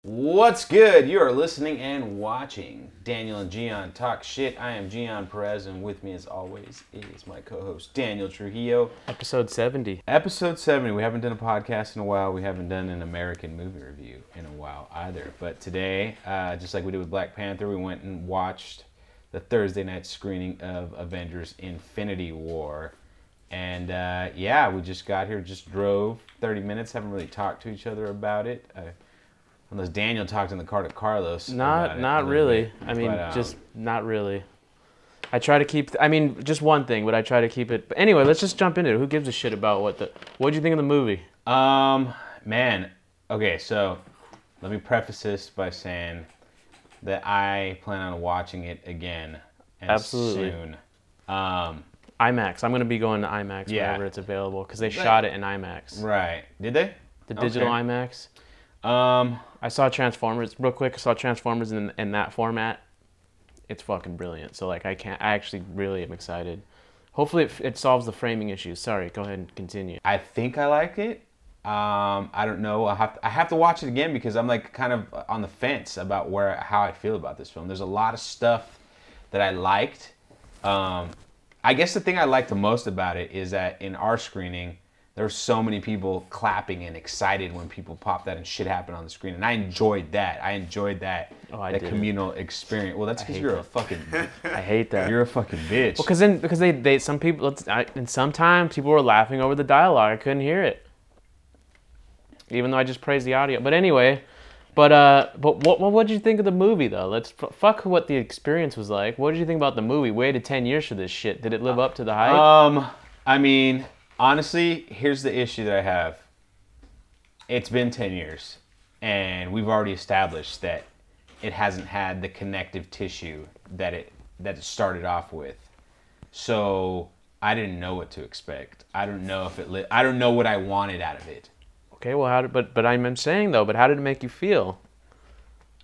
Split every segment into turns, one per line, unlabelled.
What's good? You are listening and watching Daniel and Gian talk shit. I am Gian Perez, and with me, as always, is my co-host Daniel Trujillo.
Episode 70.
Episode 70. We haven't done a podcast in a while. We haven't done an American movie review in a while either. But today, just like we did with Black Panther, we went and watched the Thursday night screening of Avengers: Infinity War. And yeah, we just got here, just drove 30 minutes. Haven't really talked to each other about it. Unless Daniel talked in the car to Carlos.
Not really. I mean, just not really. I try to keep, just one thing, but I try to keep it. But anyway, let's just jump into it. Who gives a shit about what'd you think of the movie?
Man, okay, so let me preface this by saying that I plan on watching it again and
Absolutely.
soon.
IMAX. I'm going to be going to IMAX whenever it's available because they shot it in IMAX.
Right. Did they?
The digital IMAX. I saw Transformers real quick. I saw Transformers in that format. It's fucking brilliant. So like I actually really am excited. Hopefully it solves the framing issues. Sorry, go ahead and continue.
I think I like it. I don't know. I have to watch it again because I'm like kind of on the fence about how I feel about this film. There's a lot of stuff that I liked. I guess the thing I liked the most about it is that in our screening, there were so many people clapping and excited when people popped that and shit happened on the screen. And I enjoyed that. That communal experience. Well, that's because you're a fucking...
I hate that.
You're a fucking bitch.
Well, because they some people... And sometimes people were laughing over the dialogue. I couldn't hear it. Even though I just praised the audio. But anyway... But what did you think of the movie, though? Let's fuck what the experience was like. What did you think about the movie? Waited 10 years for this shit. Did it live up to the hype?
I mean... Honestly, here's the issue that I have. It's been 10 years, and we've already established that it hasn't had the connective tissue that it started off with. So I didn't know what to expect. I don't know if I don't know what I wanted out of it.
Okay, well, but I'm saying though. But how did it make you feel?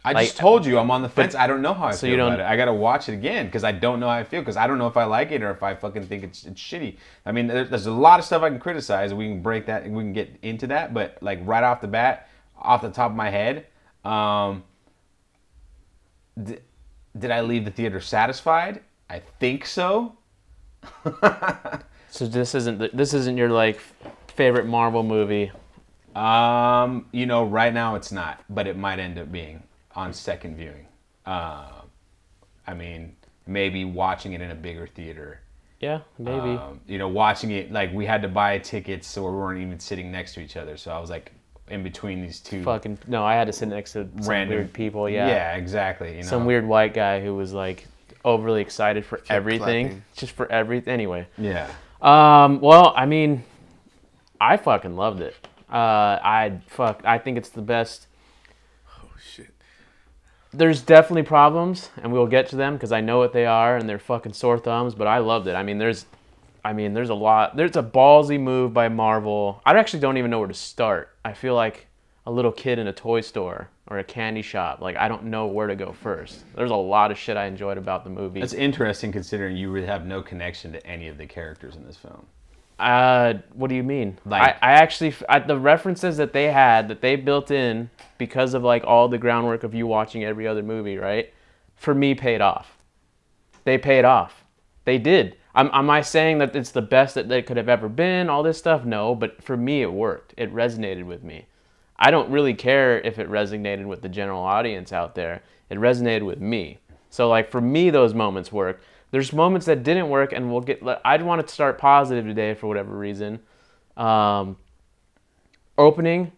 I just told you I'm on the fence. I don't know how I feel about it. I gotta watch it again because I don't know how I feel because I don't know if I like it or if I fucking think it's shitty. I mean, there's a lot of stuff I can criticize. We can break that. We can get into that. But like right off the bat, off the top of my head, did I leave the theater satisfied? I think so.
So this isn't your like favorite Marvel movie.
Right now it's not, but it might end up being on second viewing. I mean, maybe watching it in a bigger theater.
Yeah, maybe.
Watching it, like, we had to buy tickets so we weren't even sitting next to each other. So I was, like, in between these two.
No, I had to sit next to some
random
weird people, yeah.
Yeah, exactly.
Some weird white guy who was, like, overly excited for everything.
Clapping.
Just for everything. Anyway.
Yeah.
Well, I mean, I fucking loved it. I think it's the best. There's definitely problems, and we'll get to them because I know what they are, and they're fucking sore thumbs. But I loved it. There's a lot. There's a ballsy move by Marvel. I actually don't even know where to start. I feel like a little kid in a toy store or a candy shop. Like I don't know where to go first. There's a lot of shit I enjoyed about the movie.
That's interesting considering you would have no connection to any of the characters in this film.
What do you mean? Like, I actually the references that they built in because of like all the groundwork of you watching every other movie, right? For me, paid off. They paid off. They did. Am I saying that it's the best that they could have ever been? All this stuff, no. But for me, it worked. It resonated with me. I don't really care if it resonated with the general audience out there. It resonated with me. So like for me, those moments work. There's moments that didn't work, and I'd want to start positive today for whatever reason. Opening,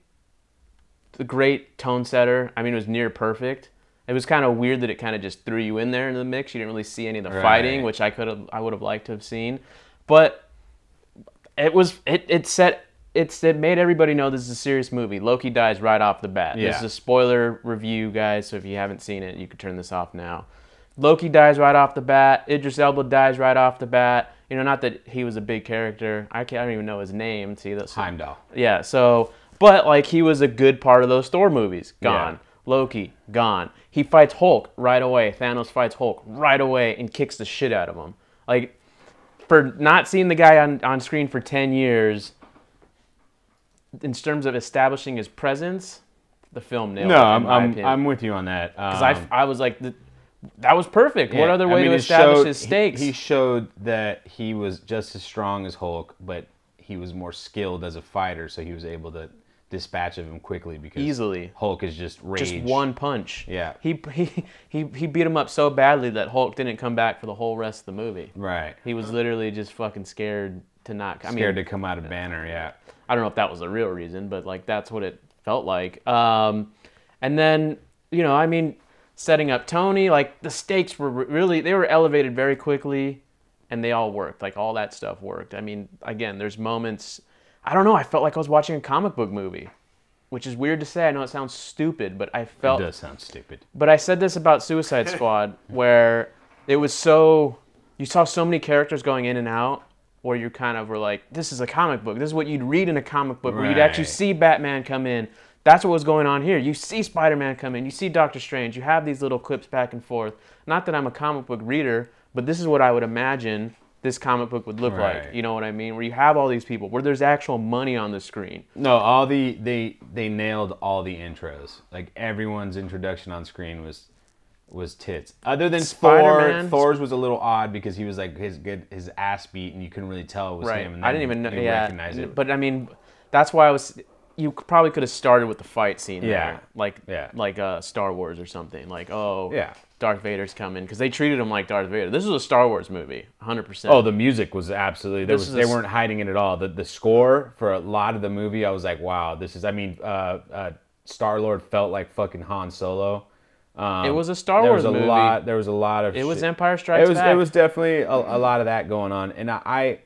the great tone setter. It was near perfect. It was kind of weird that it kind of just threw you in there into the mix. You didn't really see any of the fighting, which I would have liked to have seen. But it made everybody know this is a serious movie. Loki dies right off the bat.
Yeah.
This is a spoiler review, guys, so if you haven't seen it, you can turn this off now. Loki dies right off the bat. Idris Elba dies right off the bat. Not that he was a big character. I don't even know his name. See, that's
Heimdall.
Yeah. So, but like he was a good part of those Thor movies. Gone. Yeah. Loki gone. He fights Hulk right away. Thanos fights Hulk right away and kicks the shit out of him. Like for not seeing the guy on screen for 10 years, in terms of establishing his presence, the film nailed it, in my opinion.
I'm with you on that.
Because I was like, that was perfect. What other way to establish his stakes?
He showed that he was just as strong as Hulk, but he was more skilled as a fighter, so he was able to dispatch of him quickly because
easily.
Hulk is just rage.
Just one punch.
Yeah.
He beat him up so badly that Hulk didn't come back for the whole rest of the movie.
Right.
He was literally just fucking scared to not.
Scared to come out of Banner. Yeah.
I don't know if that was the real reason, but like that's what it felt like. And then setting up Tony, like the stakes were really, they were elevated very quickly, and they all worked. Like all that stuff worked. I mean, again, there's moments. I don't know. I felt like I was watching a comic book movie, which is weird to say. I know it sounds stupid, but I felt...
It does sound stupid.
But I said this about Suicide Squad, where it was so... You saw so many characters going in and out, where you kind of were like, this is a comic book. This is what you'd read in a comic book, where you'd actually see Batman come in. That's what was going on here. You see Spider-Man come in. You see Doctor Strange. You have these little clips back and forth. Not that I'm a comic book reader, but this is what I would imagine this comic book would look like. You know what I mean? Where you have all these people, where there's actual money on the screen.
No, they nailed all the intros. Like everyone's introduction on screen was tits. Other than Spider-Man. Thor's was a little odd because he was like his ass beat and you couldn't really tell it was him. And
I didn't even know.
Recognize it.
But I mean, that's why I was. You probably could have started with the fight scene there, like Star Wars or something. Like, Darth Vader's coming, because they treated him like Darth Vader. This is a Star Wars movie, 100%.
Oh, the music was absolutely. They weren't hiding it at all. The score for a lot of the movie, I was like, wow, this is. I mean, Star-Lord felt like fucking Han Solo.
It was a Star Wars movie.
There was a lot of.
It was Empire Strikes Back.
It was definitely a lot of that going on, and I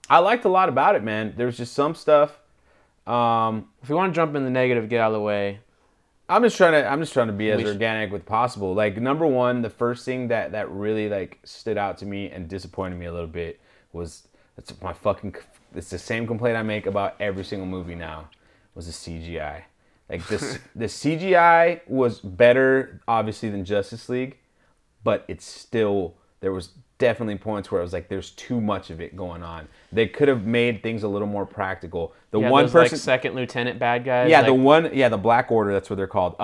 liked a lot about it, man. There was just some stuff.
If you want to jump in the negative, get out of the way.
I'm just trying to be as organic as possible. Like number one, the first thing that really like stood out to me and disappointed me a little bit was it's the same complaint I make about every single movie now was the CGI. Like this, the CGI was better obviously than Justice League, but it's still there was definitely points where it was like there's too much of it going on. They could have made things a little more practical. The one person,
like second lieutenant bad guys.
Yeah, the Black Order. That's what they're called.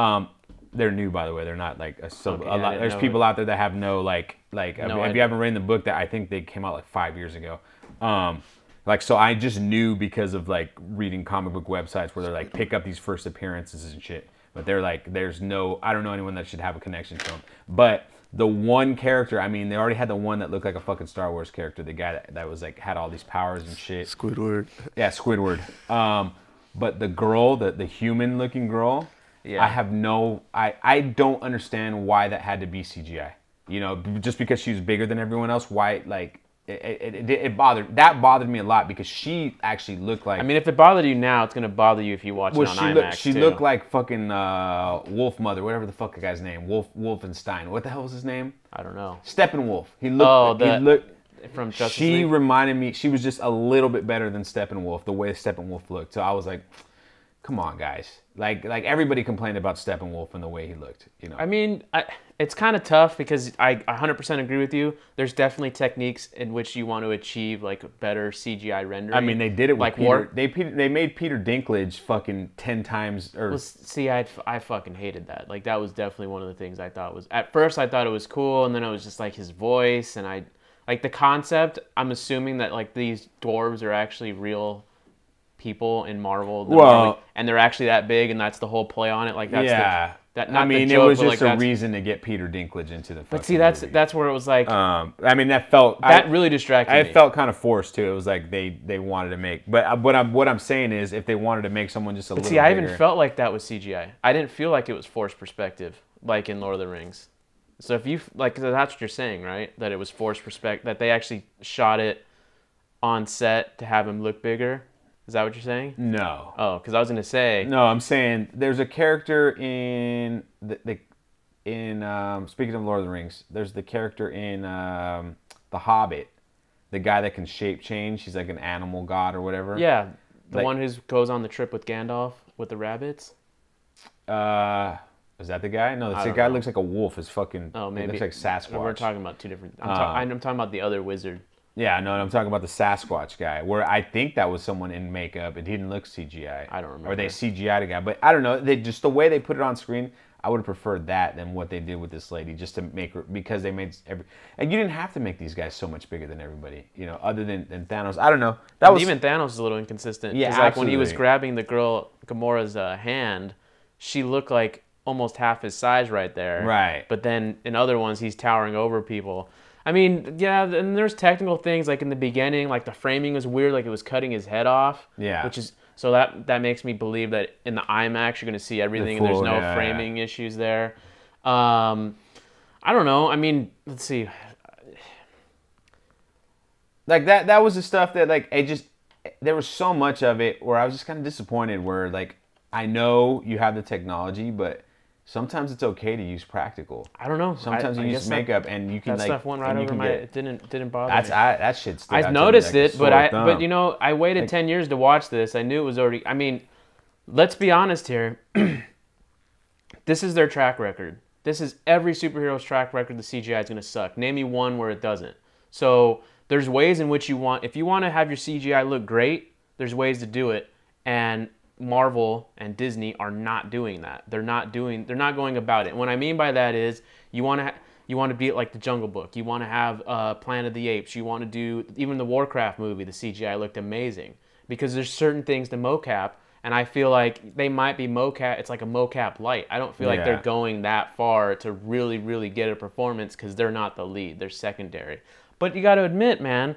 They're new, by the way. They're not like there's people out there that have no if you haven't read the book, that I think they came out like 5 years ago. So I just knew because of like reading comic book websites where they're like pick up these first appearances and shit. But they're like I don't know anyone that should have a connection to them. But the one character, I mean, they already had the one that looked like a fucking Star Wars character. The guy that was like had all these powers and shit.
Squidward.
Yeah, Squidward. But the girl, the human-looking girl, yeah. I don't understand why that had to be CGI. You know, just because she was bigger than everyone else. Why like it bothered me a lot because she actually looked like.
I mean, if it bothered you now, it's gonna bother you if you watch it on IMAX.
She looked like fucking Wolf Mother, whatever the fuck the guy's name, Wolfenstein. What the hell was his name?
I don't know.
Steppenwolf. He looked.
From Justice
League?
She
reminded me. She was just a little bit better than Steppenwolf. The way Steppenwolf looked. So I was like, come on, guys. Like everybody complained about Steppenwolf and the way he looked. You know.
I mean, it's kind of tough because I 100% agree with you. There's definitely techniques in which you want to achieve like better CGI rendering.
I mean, they did it with
like
Peter. They made Peter Dinklage fucking 10 times. Or
see, I fucking hated that. Like that was definitely one of the things I thought was. At first, I thought it was cool, and then it was just like his voice, and I like the concept. I'm assuming that like these dwarves are actually real people in Marvel, and they're actually that big, and that's the whole play on it. Like that's
it was just a reason to get Peter Dinklage into the.
But see, that's where it was like.
I mean,
really distracted me.
It felt kind of forced too. It was like they wanted to make. But what I'm saying is, if they wanted to make someone just a little.
See, I even felt like that was CGI. I didn't feel like it was forced perspective, like in Lord of the Rings. So if you that's what you're saying, right? That it was forced perspective. That they actually shot it on set to have him look bigger. Is that what you're saying?
No.
Oh, because I was gonna say.
No, I'm saying there's a character in speaking of Lord of the Rings, there's the character in The Hobbit, the guy that can shape change. He's like an animal god or whatever.
Yeah, the one who goes on the trip with Gandalf with the rabbits.
Is that the guy? No, the guy looks like a wolf. Is fucking.
Oh, maybe.
He looks like Sasquatch.
We're talking about two different. I'm talking about the other wizard.
Yeah, no, I'm talking about the Sasquatch guy, where I think that was someone in makeup. It didn't look CGI.
I don't remember.
Or they CGI'd a guy, but I don't know. They just the way they put it on screen. I would have preferred that than what they did with this lady, just to make her, because they made and you didn't have to make these guys so much bigger than everybody, other than Thanos. I don't know.
That was even Thanos is a little inconsistent.
Yeah,
like when he was grabbing the girl Gamora's hand, she looked like almost half his size right there.
Right.
But then in other ones, he's towering over people. I mean, yeah, and there's technical things like in the beginning, like the framing was weird, like it was cutting his head off.
Yeah.
Which is so that makes me believe that in the IMAX you're going to see everything and there's no framing issues there. I don't know. I mean, let's see.
Like that was the stuff that like there was so much of it where I was just kind of disappointed. Where like I know you have the technology, but sometimes it's okay to use practical.
I don't know.
Sometimes you use makeup and you can
that stuff went right over my. It didn't bother me.
That shit.
I noticed it, but I waited 10 years to watch this. I knew it was already. I mean, let's be honest here. This is their track record. This is every superhero's track record. The CGI is going to suck. Name me one where it doesn't. So there's ways in which if you want to have your CGI look great, there's ways to do it, and Marvel and Disney are not doing that. They're not going about it. And what I mean by that is you want to be like the Jungle Book. You want to have Planet of the Apes. You want to do even the Warcraft movie. The CGI looked amazing because there's certain things to mocap, and I feel like they might be mocap. It's like a mocap light. I don't feel like they're going that far to really, really get a performance because they're not the lead. They're secondary. But you got to admit, man,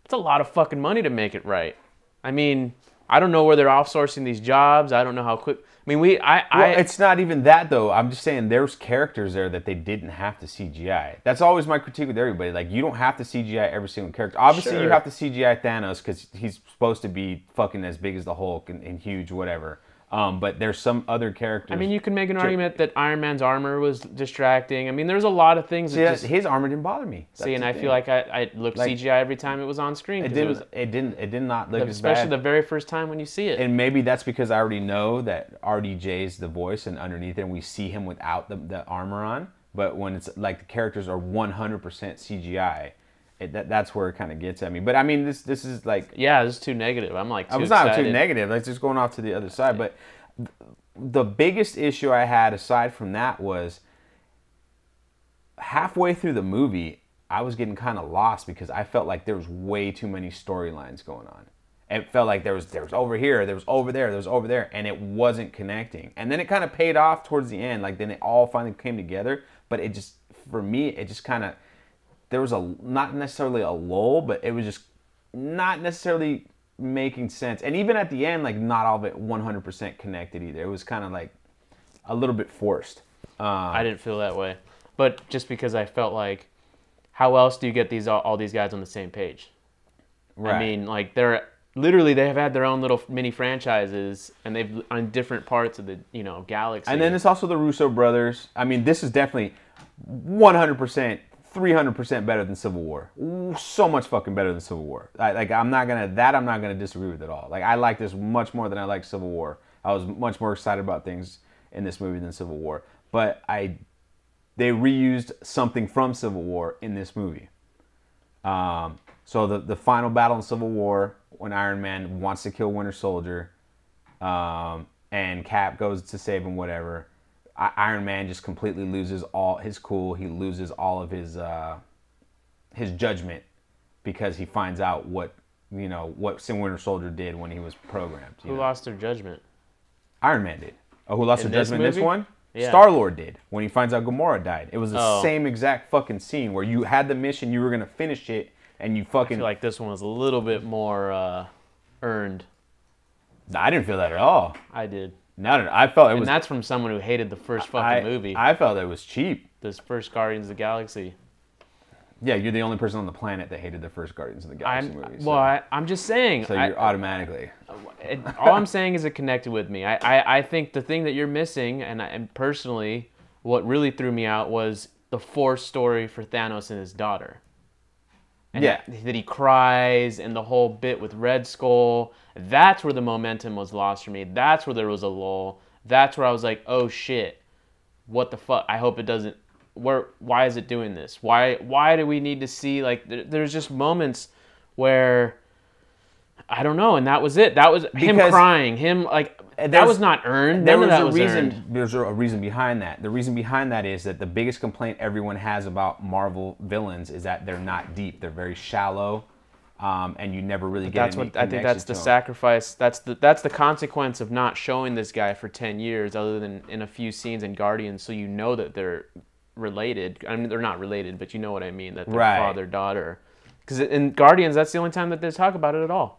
it's a lot of fucking money to make it right. I mean, I don't know where they're outsourcing these jobs. I don't know how quick. I mean,
it's not even that though. I'm just saying there's characters there that they didn't have to CGI. That's always my critique with everybody. Like you don't have to CGI every single character. Obviously, you have to CGI Thanos because he's supposed to be fucking as big as the Hulk and huge, whatever. But there's some other characters.
I mean, you can make an argument that Iron Man's armor was distracting. I mean, there's a lot of things.
His armor didn't bother me.
And I feel like I looked like, CGI every time it was on screen.
It did not look as bad.
Especially the very first time when you see it.
And maybe that's because I already know that RDJ is the voice, and underneath it, we see him without the armor on. But when it's like the characters are 100% CGI. That's where it kind of gets at me. But I mean, this is like...
Yeah, this is too negative. I'm like too
excited. I was not too negative. Like just going off to the other side. But the biggest issue I had aside from that was halfway through the movie, I was getting kind of lost because I felt like there was way too many storylines going on. It felt like there was over here, there was over there, there was over there, and it wasn't connecting. And then it kind of paid off towards the end. Like then it all finally came together. But it just, for me, it just kind of... There was not necessarily a lull, but it was just not necessarily making sense. And even at the end, like not all of it 100% connected either. It was kind of like a little bit forced.
I didn't feel that way, but just because I felt like, how else do you get all these guys on the same page? Right. I mean, like they have had their own little mini franchises, and they've on different parts of the galaxy.
And then it's also the Russo brothers. I mean, this is definitely 100%. 300% better than Civil War. So much fucking better than Civil War. I'm not gonna disagree with at all. Like I like this much more than I like Civil War. I was much more excited about things in this movie than Civil War. But they reused something from Civil War in this movie. So the final battle in Civil War, when Iron Man wants to kill Winter Soldier, and Cap goes to save him, whatever. Iron Man just completely loses all his cool. He loses all of his judgment because he finds out what Winter Soldier did when he was programmed.
Who lost their judgment?
Iron Man did. Oh, who lost their judgment in this one?
Yeah.
Star-Lord did when he finds out Gamora died. It was the same exact fucking scene where you had the mission, you were gonna finish it, and you fucking.
I feel like this one was a little bit more earned.
I didn't feel that at all.
I did.
No, I felt it was...
And that's from someone who hated the first fucking movie.
I felt it was cheap.
This first Guardians of the Galaxy.
Yeah, you're the only person on the planet that hated the first Guardians of the Galaxy movie.
Well, I'm just saying.
So you're automatically...
All I'm saying is it connected with me. I think the thing that you're missing, and personally, what really threw me out was the forced story for Thanos and his daughter. And that he cries, and the whole bit with Red Skull. That's where the momentum was lost for me. That's where there was a lull. That's where I was like, oh shit, what the fuck? I hope it doesn't. why is it doing this? Why do we need to see, like, there's just moments where I don't know, and that was it. That was him crying, him like that was not earned. None of that was earned.
There's a reason behind that. The reason behind that is that the biggest complaint everyone has about Marvel villains is that they're not deep. They're very shallow, and you never really get any connection to them. I think
that's the sacrifice. That's the consequence of not showing this guy for 10 years, other than in a few scenes in Guardians, so you know that they're related. I mean, they're not related, but you know what I mean. That they're father-daughter. Because in Guardians, that's the only time that they talk about it at all.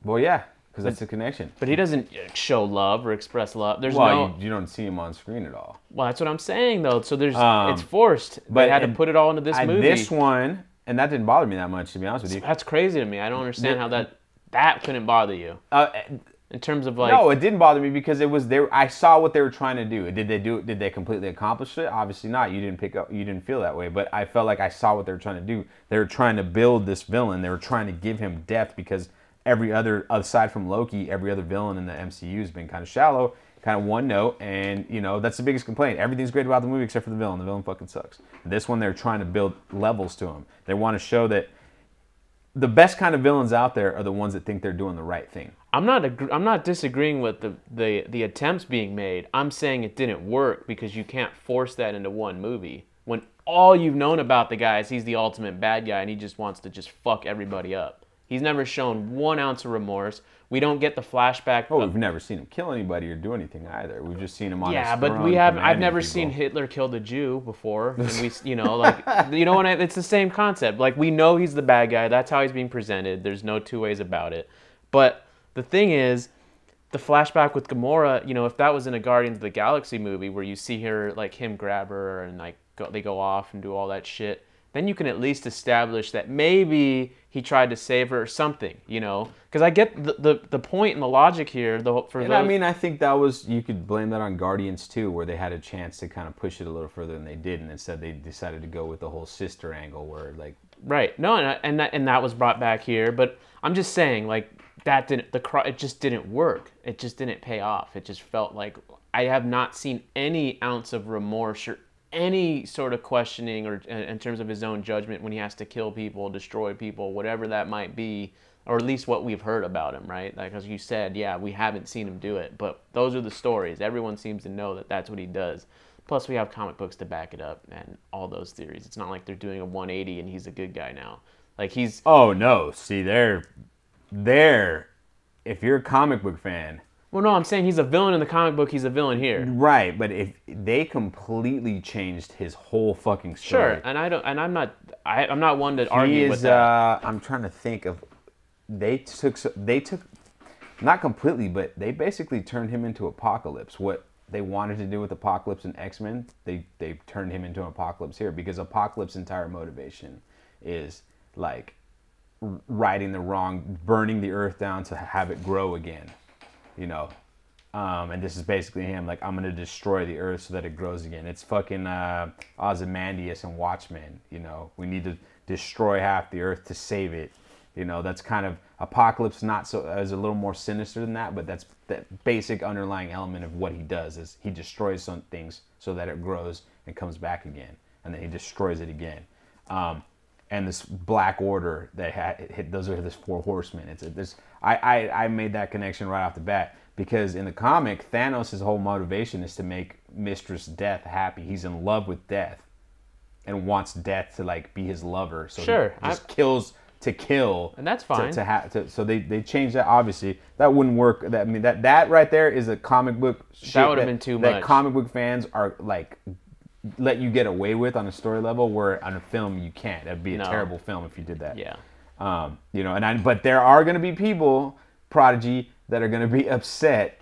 Well, yeah, because that's the connection.
But he doesn't show love or express love.
You don't see him on screen at all.
Well, that's what I'm saying, though. So it's forced. But they had to put it all into this movie.
This one, and that didn't bother me that much, to be honest with you.
That's crazy to me. I don't understand how that couldn't bother you. In terms of like...
No, it didn't bother me because it was there. I saw what they were trying to do. Did they do it? Did they completely accomplish it? Obviously not. You didn't feel that way. But I felt like I saw what they were trying to do. They were trying to build this villain. They were trying to give him depth because every other, aside from Loki, every other villain in the MCU has been kind of shallow, kind of one note, and that's the biggest complaint. Everything's great about the movie except for the villain. The villain fucking sucks. This one, they're trying to build levels to him. They want to show that the best kind of villains out there are the ones that think they're doing the right thing.
I'm not disagreeing with the attempts being made. I'm saying it didn't work because you can't force that into one movie. When all you've known about the guy is he's the ultimate bad guy and he just wants to just fuck everybody up. He's never shown 1 ounce of remorse. We don't get the flashback.
Oh, we've never seen him kill anybody or do anything either. We've just seen him on his throne.
Yeah, but we have. I've never seen Hitler kill the Jew before. And it's the same concept. Like, we know he's the bad guy. That's how he's being presented. There's no two ways about it. But the thing is, the flashback with Gamora. If that was in a Guardians of the Galaxy movie where you see her, like, him grab her and like they go off and do all that shit, then you can at least establish that maybe he tried to save her or something, Because I get the point and the logic here.
I think that was, you could blame that on Guardians too, where they had a chance to kind of push it a little further than they did, and instead they decided to go with the whole sister angle where, like...
Right. No, and that was brought back here, but I'm just saying, like, that it just didn't work. It just didn't pay off. It just felt like I have not seen any ounce of remorse or any sort of questioning or in terms of his own judgment when he has to kill people, destroy people, whatever that might be, or at least what we've heard about him, right? Like, as you said, yeah, we haven't seen him do it, but those are the stories. Everyone seems to know that that's what he does. Plus, we have comic books to back it up and all those theories. It's not like they're doing a 180 and he's a good guy now. Like, he's...
Oh, no. See, they're... If you're a comic book fan...
Well, no, I'm saying he's a villain in the comic book. He's a villain here.
Right, but if they completely changed his whole fucking story.
Sure, and I'm not one to argue with that.
I'm trying to think of. They took not completely, but they basically turned him into Apocalypse. What they wanted to do with Apocalypse and X-Men, they turned him into Apocalypse here, because Apocalypse's entire motivation is like righting the wrong, burning the earth down to have it grow again. And this is basically him, like, I'm going to destroy the earth so that it grows again. It's fucking Ozymandias and Watchmen, We need to destroy half the earth to save it. That's kind of, Apocalypse is a little more sinister than that, but that's the basic underlying element of what he does, is he destroys some things so that it grows and comes back again. And then he destroys it again. And this Black Order those are his 4 horsemen. I made that connection right off the bat, because in the comic, Thanos' whole motivation is to make Mistress Death happy. He's in love with Death and wants Death to, like, be his lover. So
sure,
he just kills to kill,
and that's fine.
So they changed that. Obviously, that wouldn't work. That right there is a comic book shit
that would have been too much.
That comic book fans are like, let you get away with on a story level, where on a film you can't. That'd be a terrible film if you did that.
Yeah.
But there are going to be people, Prodigy, that are going to be upset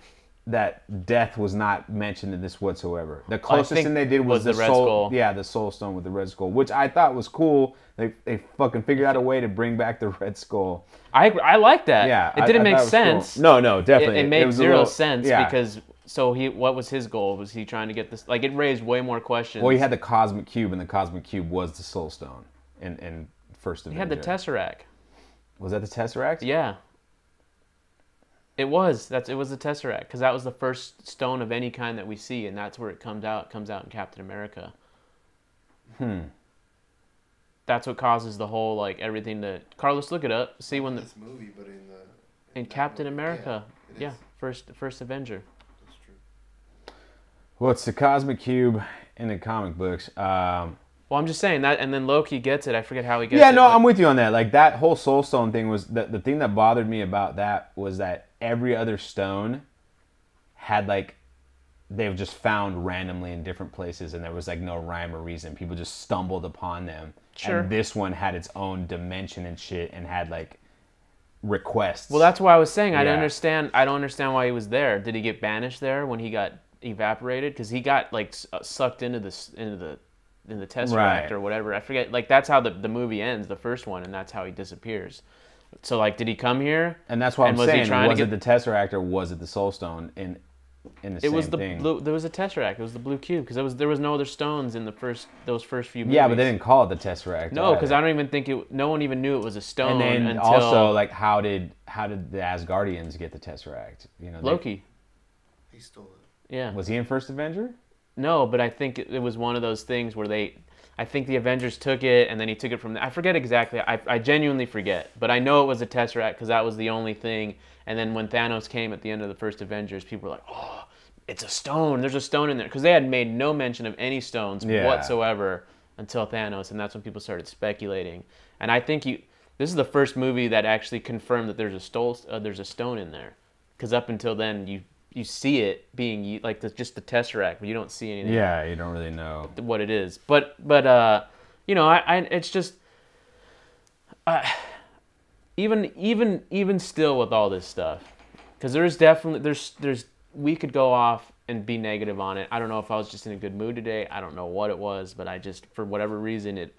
that Death was not mentioned in this whatsoever. The closest thing they did was the
Red
soul.
Skull.
Yeah, the Soul Stone with the Red Skull, which I thought was cool. They fucking figured out a way to bring back the Red Skull.
I like that.
Yeah,
it didn't make sense.
Cool. No, definitely.
It made zero sense, because. So what was his goal? Was he trying to get this? Like, it raised way more questions.
Well, he had the Cosmic Cube, and the Cosmic Cube was the Soul Stone in First Avenger.
He had the Tesseract.
Was that the Tesseract?
Yeah. It was. It was the Tesseract, because that was the first stone of any kind that we see, and that's where it comes out. It comes out in Captain America. That's what causes the whole like everything to. Carlos, look it up. See when
this movie, but
in Captain America, yeah, first Avenger.
That's true.
Well, it's the Cosmic Cube in the comic books.
Well, I'm just saying that, and then Loki gets it. I forget how he gets it.
Yeah, no, I'm with you on that. Like, that whole Soul Stone thing was... The thing that bothered me about that was that every other stone had, like... They've just found randomly in different places, and there was, like, no rhyme or reason. People just stumbled upon them.
Sure.
And this one had its own dimension and shit, and had, like, requests.
Well, that's why I was saying I
Yeah.
don't understand why he was there. Did he get banished there when he got evaporated? Because he got, like, sucked into the Tesseract
Right.
or whatever. I forget. Like, that's how the movie ends, the first one, and that's how he disappears. So, like, did he come here?
And that's what I'm
was he
saying.
trying to
Was
get-
it the Tesseract or was it the Soul Stone in the
It
same
was the
thing?
blue. There was a Tesseract. It was the blue cube because there was no other stones in those first few movies.
Yeah, but they didn't call it the Tesseract.
No, because
either.
I don't even think it. No one even knew it was a stone.
And then
until
also, like, how did the Asgardians get the Tesseract? You know,
Loki.
He stole it.
Yeah.
Was he in First Avenger?
No, but I think it was one of those things where I think the Avengers took it, and then he took it from. I forget exactly. I genuinely forget, but I know it was a Tesseract because that was the only thing. And then when Thanos came at the end of the first Avengers, people were like, "Oh, it's a stone. There's a stone in there," because they had made no mention of any stones whatsoever until Thanos, and that's when people started speculating. And I think this is the first movie that actually confirmed that there's a stone in there, because up until then you see it being like just the Tesseract, but you don't see anything.
Yeah, you don't really know
What it is, but you know, I it's just even still with all this stuff, because there's definitely there's we could go off and be negative on it. I don't know if I was just in a good mood today. I don't know what it was, but I just, for whatever reason, it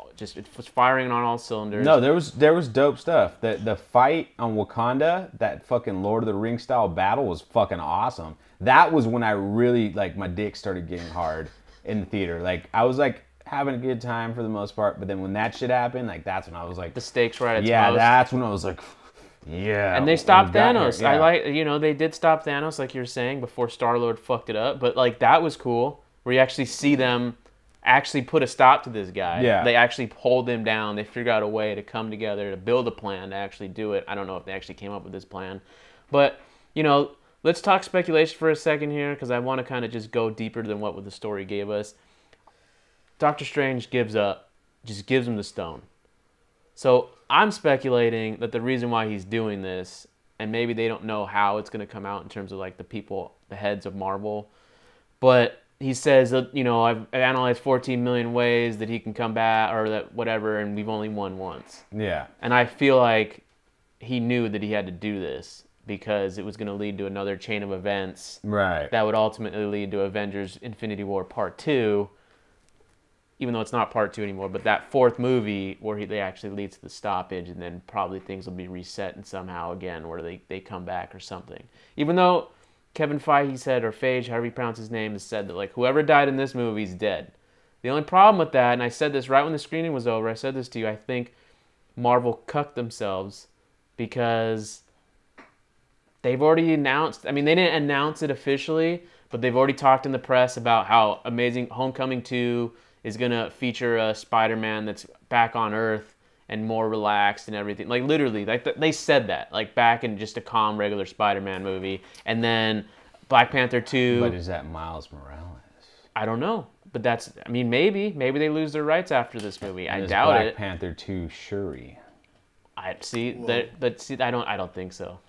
was firing on all cylinders.
No, there was dope stuff. The fight on Wakanda, that fucking Lord of the Rings style battle was fucking awesome. That was when I really, like, my dick started getting hard in the theater. Like, I was, like, having a good time for the most part, but then when that shit happened, like, that's when I was like...
The stakes were at its
yeah,
most.
that's when I was like... Yeah.
And they stopped Thanos.
Here, yeah.
They did stop Thanos, like you're saying, before Star-Lord fucked it up. But, like, that was cool, where you actually see them actually put a stop to this guy.
Yeah.
They actually hold him down. They figure out a way to come together, to build a plan, to actually do it. I don't know if they actually came up with this plan. But, you know, let's talk speculation for a second here, because I want to kind of just go deeper than what the story gave us. Doctor Strange gives up, just gives him the stone. So I'm speculating that the reason why he's doing this, and maybe they don't know how it's going to come out in terms of, like, the heads of Marvel, but he says that, you know, I've analyzed 14 million ways that he can come back, or that whatever, and we've only won once.
Yeah.
And I feel like he knew that he had to do this because it was going to lead to another chain of events
Right.
that would ultimately lead to Avengers Infinity War Part 2, even though it's not Part 2 anymore, but that fourth movie where they actually lead to the stoppage, and then probably things will be reset and somehow again where they come back or something. Even though Kevin Feige said, or Feige, however you pronounce his name, has said that, like, whoever died in this movie is dead. The only problem with that, and I said this right when the screening was over, I said this to you, I think Marvel cucked themselves because they've already announced, I mean, they didn't announce it officially, but they've already talked in the press about how Amazing Homecoming 2 is going to feature a Spider-Man that's back on Earth and more relaxed and everything. Like, literally, like, they said that, like, back in just a calm, regular Spider-Man movie. And then Black Panther 2...
But is that Miles Morales?
I don't know. But that's... I mean, maybe they lose their rights after this movie.
And
I
is
doubt
Black
it.
Panther 2 Shuri?
I don't think so.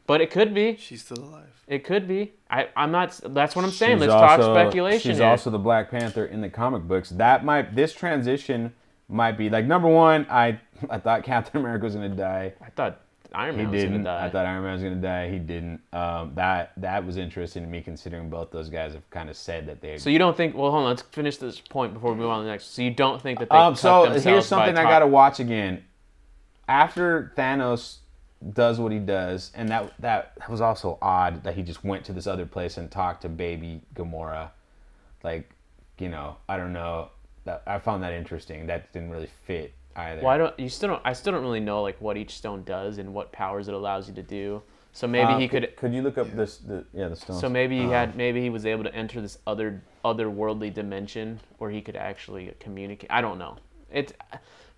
But it could be.
She's still alive.
It could be. I'm not... That's what I'm saying.
She's
Let's talk speculation
She's
here.
also the Black Panther in the comic books. This transition might be, like, number one, I thought Captain America was going to die.
I thought Iron Man
He
was going to
didn't.
die.
I thought Iron Man was going to die. He didn't. That was interesting to me, considering both those guys have kind of said that they...
So you don't think... Well, hold on. Let's finish this point before we move on to the next. So you don't think that they cut
So
themselves
here's something
by
I got to watch again. After Thanos does what he does, and that was also odd that he just went to this other place and talked to baby Gamora. Like, you know, I don't know. I found that interesting. That didn't really fit either.
Well, I still don't really know, like, what each stone does and what powers it allows you to do. So maybe he could.
Could you look up the stones?
So maybe he was able to enter this otherworldly dimension where he could actually communicate. I don't know.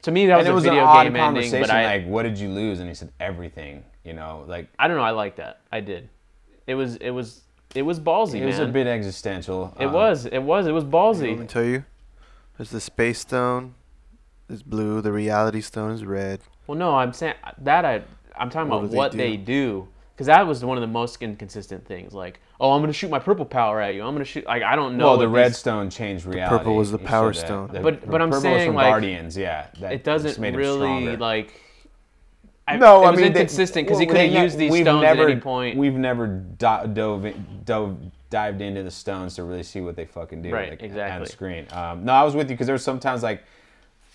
To me that was a video game ending. But
like, what did you lose? And he said everything. You know, like
I don't know. I like that. I did. It was ballsy.
It was a bit existential.
It was ballsy.
Let me tell you. There's the space stone. Is blue. The reality stone is red.
Well, no, I'm saying that I'm talking about what they do. Because that was one of the most inconsistent things. Like, oh, I'm going to shoot my purple power at you. I'm going to shoot... Like, I don't know.
Well, the redstone changed reality.
The purple was the power stone.
But I'm saying,
from
like...
Guardians, yeah.
It doesn't really, like...
It was
inconsistent because he could have used these stones at any point.
We've never dived into the stones to really see what they fucking do.
Right, exactly.
On the screen. No, I was with you because there was sometimes, like,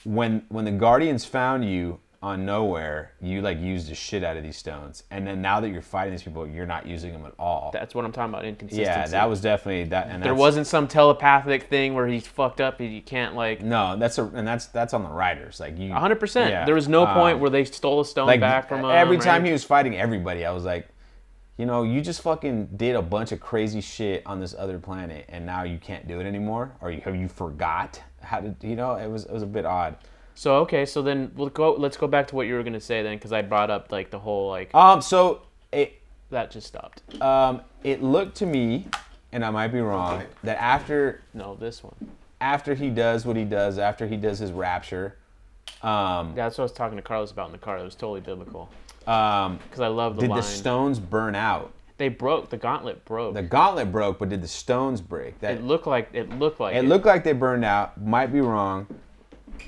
when the Guardians found you on nowhere, you like used the shit out of these stones, and then now that you're fighting these people, you're not using them at all.
That's what I'm talking about, inconsistency.
Yeah, that was definitely that. And
there wasn't some telepathic thing where he's fucked up and you can't like.
No, that's on the writers. Like you,
100%. Yeah. There was no point where they stole a stone back from him.
Every time he was fighting everybody, I was like, you just fucking did a bunch of crazy shit on this other planet, and now you can't do it anymore, or have you forgot how to? It was a bit odd.
So okay, so then let's go back to what you were gonna say then, because I brought up like the whole like.
So
that just stopped.
It looked to me, and I might be wrong, that after
this one.
After he does what he does, after he does his rapture.
That's what I was talking to Carlos about in the car. It was totally biblical. Because I love the line.
Did the stones burn out?
They broke. The gauntlet broke.
The gauntlet broke, but did the stones break?
It looked like
it looked like they burned out. Might be wrong.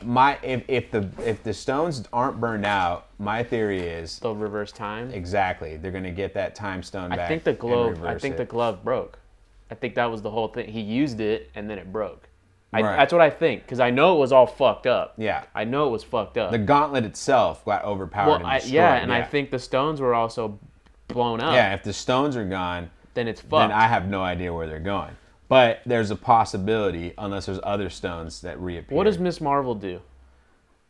If the stones aren't burned out, my theory is
they'll reverse time.
Exactly, they're gonna get that time stone back.
I think the glove broke. I think that was the whole thing. He used it and then it broke. Right. That's what I think, because I know it was all fucked up.
Yeah,
I know it was fucked up.
The gauntlet itself got overpowered and destroyed.
I think the stones were also blown up.
Yeah, if the stones are gone,
then it's fucked.
Then I have no idea where they're going. But there's a possibility, unless there's other stones that reappear.
What does Miss Marvel do?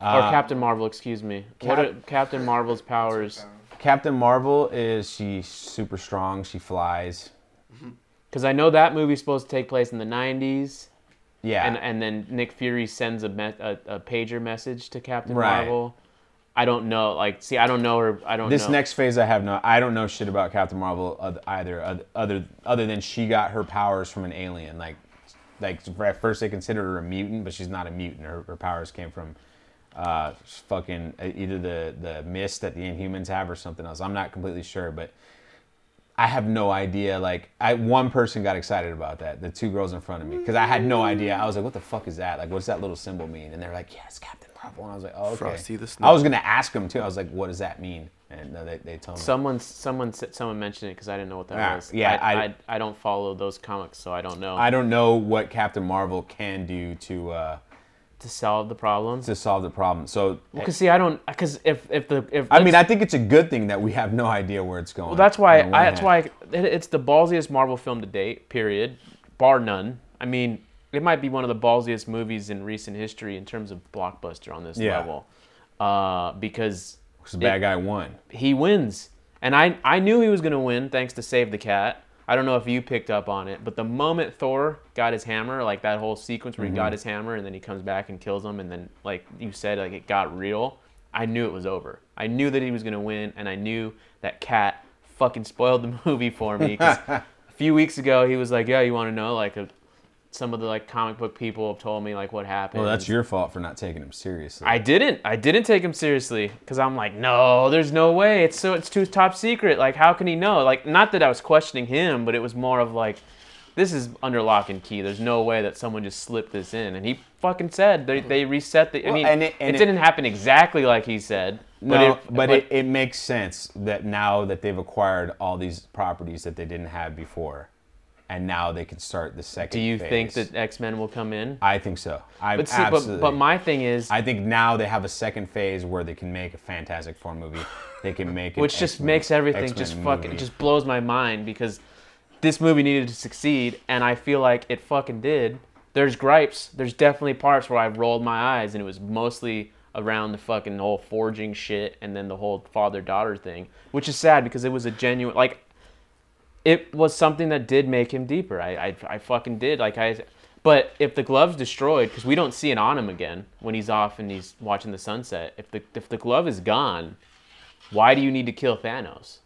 Or Captain Marvel, excuse me. What are Captain Marvel's powers?
Captain Marvel she's super strong. She flies.
Because I know that movie's supposed to take place in the 90s.
Yeah.
And then Nick Fury sends a pager message to Captain Marvel. I don't know. Like, see, I don't know her. I don't know.
This next phase, I don't know shit about Captain Marvel either, other than she got her powers from an alien. Like at first they considered her a mutant, but she's not a mutant. Her powers came from fucking either the mist that the Inhumans have or something else. I'm not completely sure, but I have no idea. Like, one person got excited about that, the two girls in front of me, because I had no idea. I was like, what the fuck is that? Like, what's that little symbol mean? And they're like, yeah, it's Captain Marvel. And I was like, oh, okay.
Frosty the
I was going to ask them, too. I was like, what does that mean? And they told me.
Someone mentioned it because I didn't know what that was.
Yeah,
I don't follow those comics, so I don't know.
I don't know what Captain Marvel can do to
solve the problem.
So,
because see, I don't. Because if
I mean, I think it's a good thing that we have no idea where it's going.
Well, that's why it's the ballsiest Marvel film to date. Period, bar none. I mean, it might be one of the ballsiest movies in recent history in terms of blockbuster on this level. Because
the bad guy won.
He wins, and I knew he was going to win thanks to Save the Cat. I don't know if you picked up on it, but the moment Thor got his hammer, like that whole sequence where he got his hammer and then he comes back and kills him, and then, like you said, like it got real, I knew it was over. I knew that he was going to win, and I knew that Cat fucking spoiled the movie for me. 'Cause a few weeks ago, he was like, yeah, you want to know? Like, some of the like comic book people have told me like what happened.
Well, that's your fault for not taking him seriously.
I didn't take him seriously because I'm like, no, there's no way. It's too top secret. Like, how can he know? Like, not that I was questioning him, but it was more of like, this is under lock and key. There's no way that someone just slipped this in. And he fucking said they reset the. I mean, it didn't happen exactly like he said.
But it makes sense that now that they've acquired all these properties that they didn't have before. And now they can start the second phase.
Do you think that X-Men will come in?
I think so.
But my thing is...
I think now they have a second phase where they can make a Fantastic Four movie. They can make
which just makes everything just fucking... It just blows my mind because this movie needed to succeed, and I feel like it fucking did. There's gripes. There's definitely parts where I rolled my eyes, and it was mostly around the fucking whole forging shit and then the whole father-daughter thing, which is sad because it was a genuine, like, it was something that did make him deeper. I fucking did. But if the glove's destroyed, because we don't see it on him again when he's off and he's watching the sunset, if the glove is gone, why do you need to kill Thanos?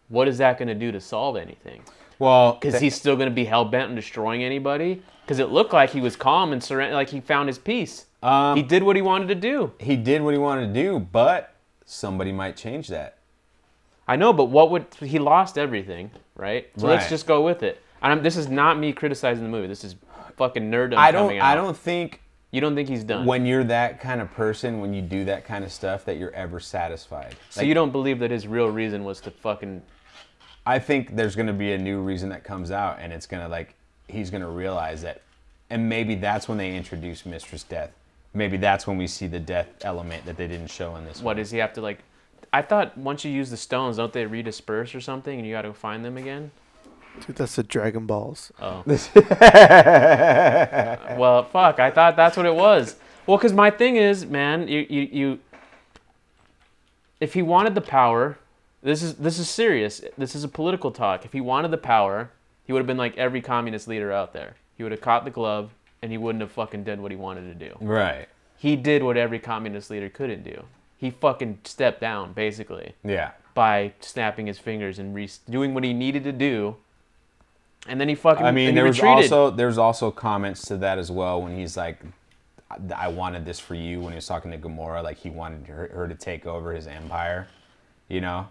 What is that going to do to solve anything?
Well,
because he's still going to be hell-bent on destroying anybody? Because it looked like he was calm and like he found his peace. He did what he wanted to do.
He did what he wanted to do, but somebody might change that.
I know, but he lost everything, right? So let's just go with it. And this is not me criticizing the movie. This is fucking nerddom coming out.
I don't think...
You don't think he's done?
When you're that kind of person, when you do that kind of stuff, that you're ever satisfied.
So you don't believe that his real reason was to fucking...
I think there's going to be a new reason that comes out, and it's going to, like, he's going to realize that, and maybe that's when they introduce Mistress Death. Maybe that's when we see the death element that they didn't show in this one.
What, does he have to, like... I thought once you use the stones, don't they redisperse or something, and you got to find them again?
Dude, that's the Dragon Balls.
Oh. Well, fuck, I thought that's what it was. Well, because my thing is, man, you if he wanted the power, this is serious. This is a political talk. If he wanted the power, he would have been like every communist leader out there. He would have caught the glove, and he wouldn't have fucking did what he wanted to do.
Right.
He did what every communist leader couldn't do. He fucking stepped down, basically.
Yeah.
By snapping his fingers and doing what he needed to do. And then he fucking
there's also comments to that as well when he's like, I wanted this for you, when he was talking to Gamora, like he wanted her to take over his empire, you know,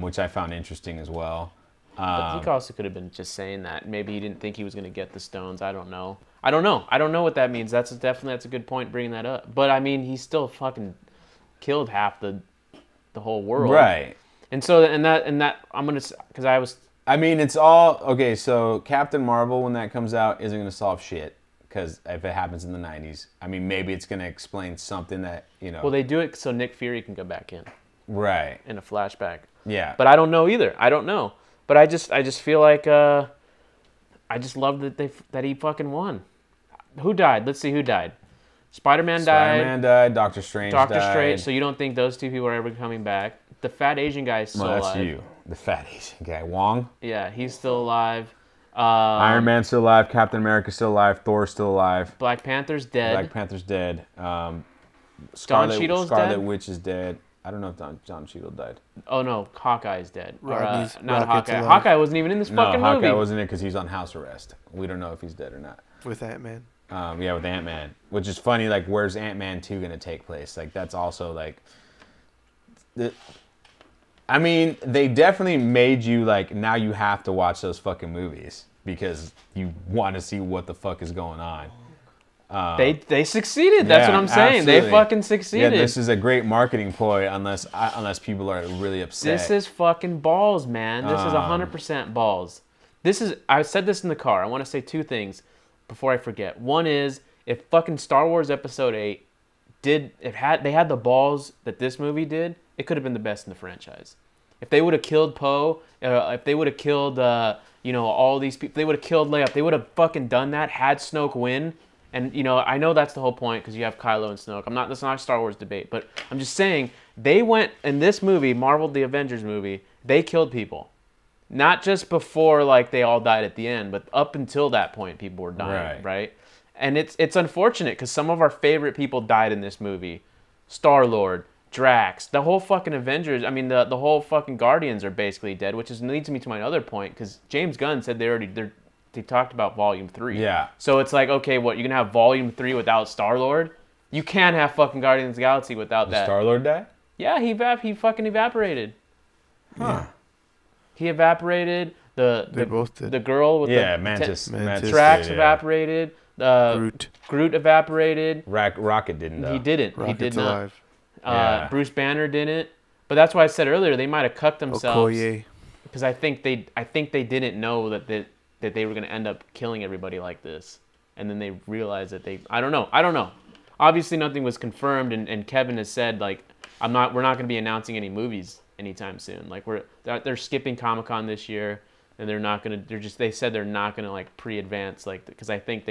which I found interesting as well.
But he also could have been just saying that. Maybe he didn't think he was going to get the stones. I don't know. I don't know what that means. That's a good point bringing that up. But I mean, he still fucking killed half the whole world.
Right.
And so and that I'm gonna, because I was.
I mean, it's all okay. So Captain Marvel, when that comes out, isn't going to solve shit. Because if it happens in the 90s, I mean, maybe it's going to explain something that, you know.
Well, they do it so Nick Fury can go back in.
Right.
In a flashback.
Yeah.
But I don't know either. I don't know. But I just feel like I just love that he fucking won. Who died? Let's see who died. Spider-Man died.
Doctor Strange
Doctor
died.
Strange. So you don't think those two people are ever coming back? The fat Asian guy is still alive.
That's you. The fat Asian guy. Wong?
Yeah, he's still alive.
Iron Man's still alive. Captain America's still alive. Thor's still alive.
Black Panther's dead.
Scarlet Witch is dead. I don't know if John Cheadle died.
Oh no, Hawkeye's dead.
Not
Hawkeye.
alive.
Hawkeye wasn't even in this fucking movie.
Hawkeye wasn't in because he's on house arrest. We don't know if he's dead or not.
With Ant-Man.
Yeah, with Ant-Man. Which is funny, like, where's Ant-Man 2 going to take place? Like, that's also, like... I mean, they definitely made you, like, now you have to watch those fucking movies because you want to see what the fuck is going on.
They succeeded. That's what I'm saying.
Absolutely.
They fucking succeeded.
Yeah, this is a great marketing ploy unless people are really upset.
This is fucking balls, man. This is 100% balls. I said this in the car. I want to say two things before I forget. One is, if fucking Star Wars Episode 8 they had the balls that this movie did, it could have been the best in the franchise. If they would have killed Poe, if they would have killed, all these people, they would have killed Leia. If they would have fucking done that, had Snoke win, and, I know that's the whole point because you have Kylo and Snoke. That's not a Star Wars debate, but I'm just saying, they went, in this movie, Marvel, the Avengers movie, they killed people. Not just before, like, they all died at the end, but up until that point, people were dying, right? And it's unfortunate because some of our favorite people died in this movie. Star-Lord, Drax, the whole fucking Avengers, I mean, the whole fucking Guardians are basically dead, which leads me to my other point, because James Gunn said they talked about Volume 3.
Yeah.
So it's like, okay, what, you're going to have Volume 3 without Star-Lord? You can't have fucking Guardians of the Galaxy without that.
Did Star-Lord die?
Yeah, he fucking evaporated.
Huh.
Yeah. He evaporated.
They both did.
The girl with
Mantis.
Drax evaporated. Groot evaporated.
Rocket didn't, though.
He didn't.
Rocket's
he did not.
alive.
Bruce Banner didn't. But that's why I said earlier they might have cut themselves.
Okoye.
Because I think they didn't know that they were going to end up killing everybody like this, and then they realized that I don't know. Obviously, nothing was confirmed, and Kevin has said, like, we're not going to be announcing any movies anytime soon. Like, they're skipping Comic-Con this year, and they said they're not going to, like, pre-advance, like, because I think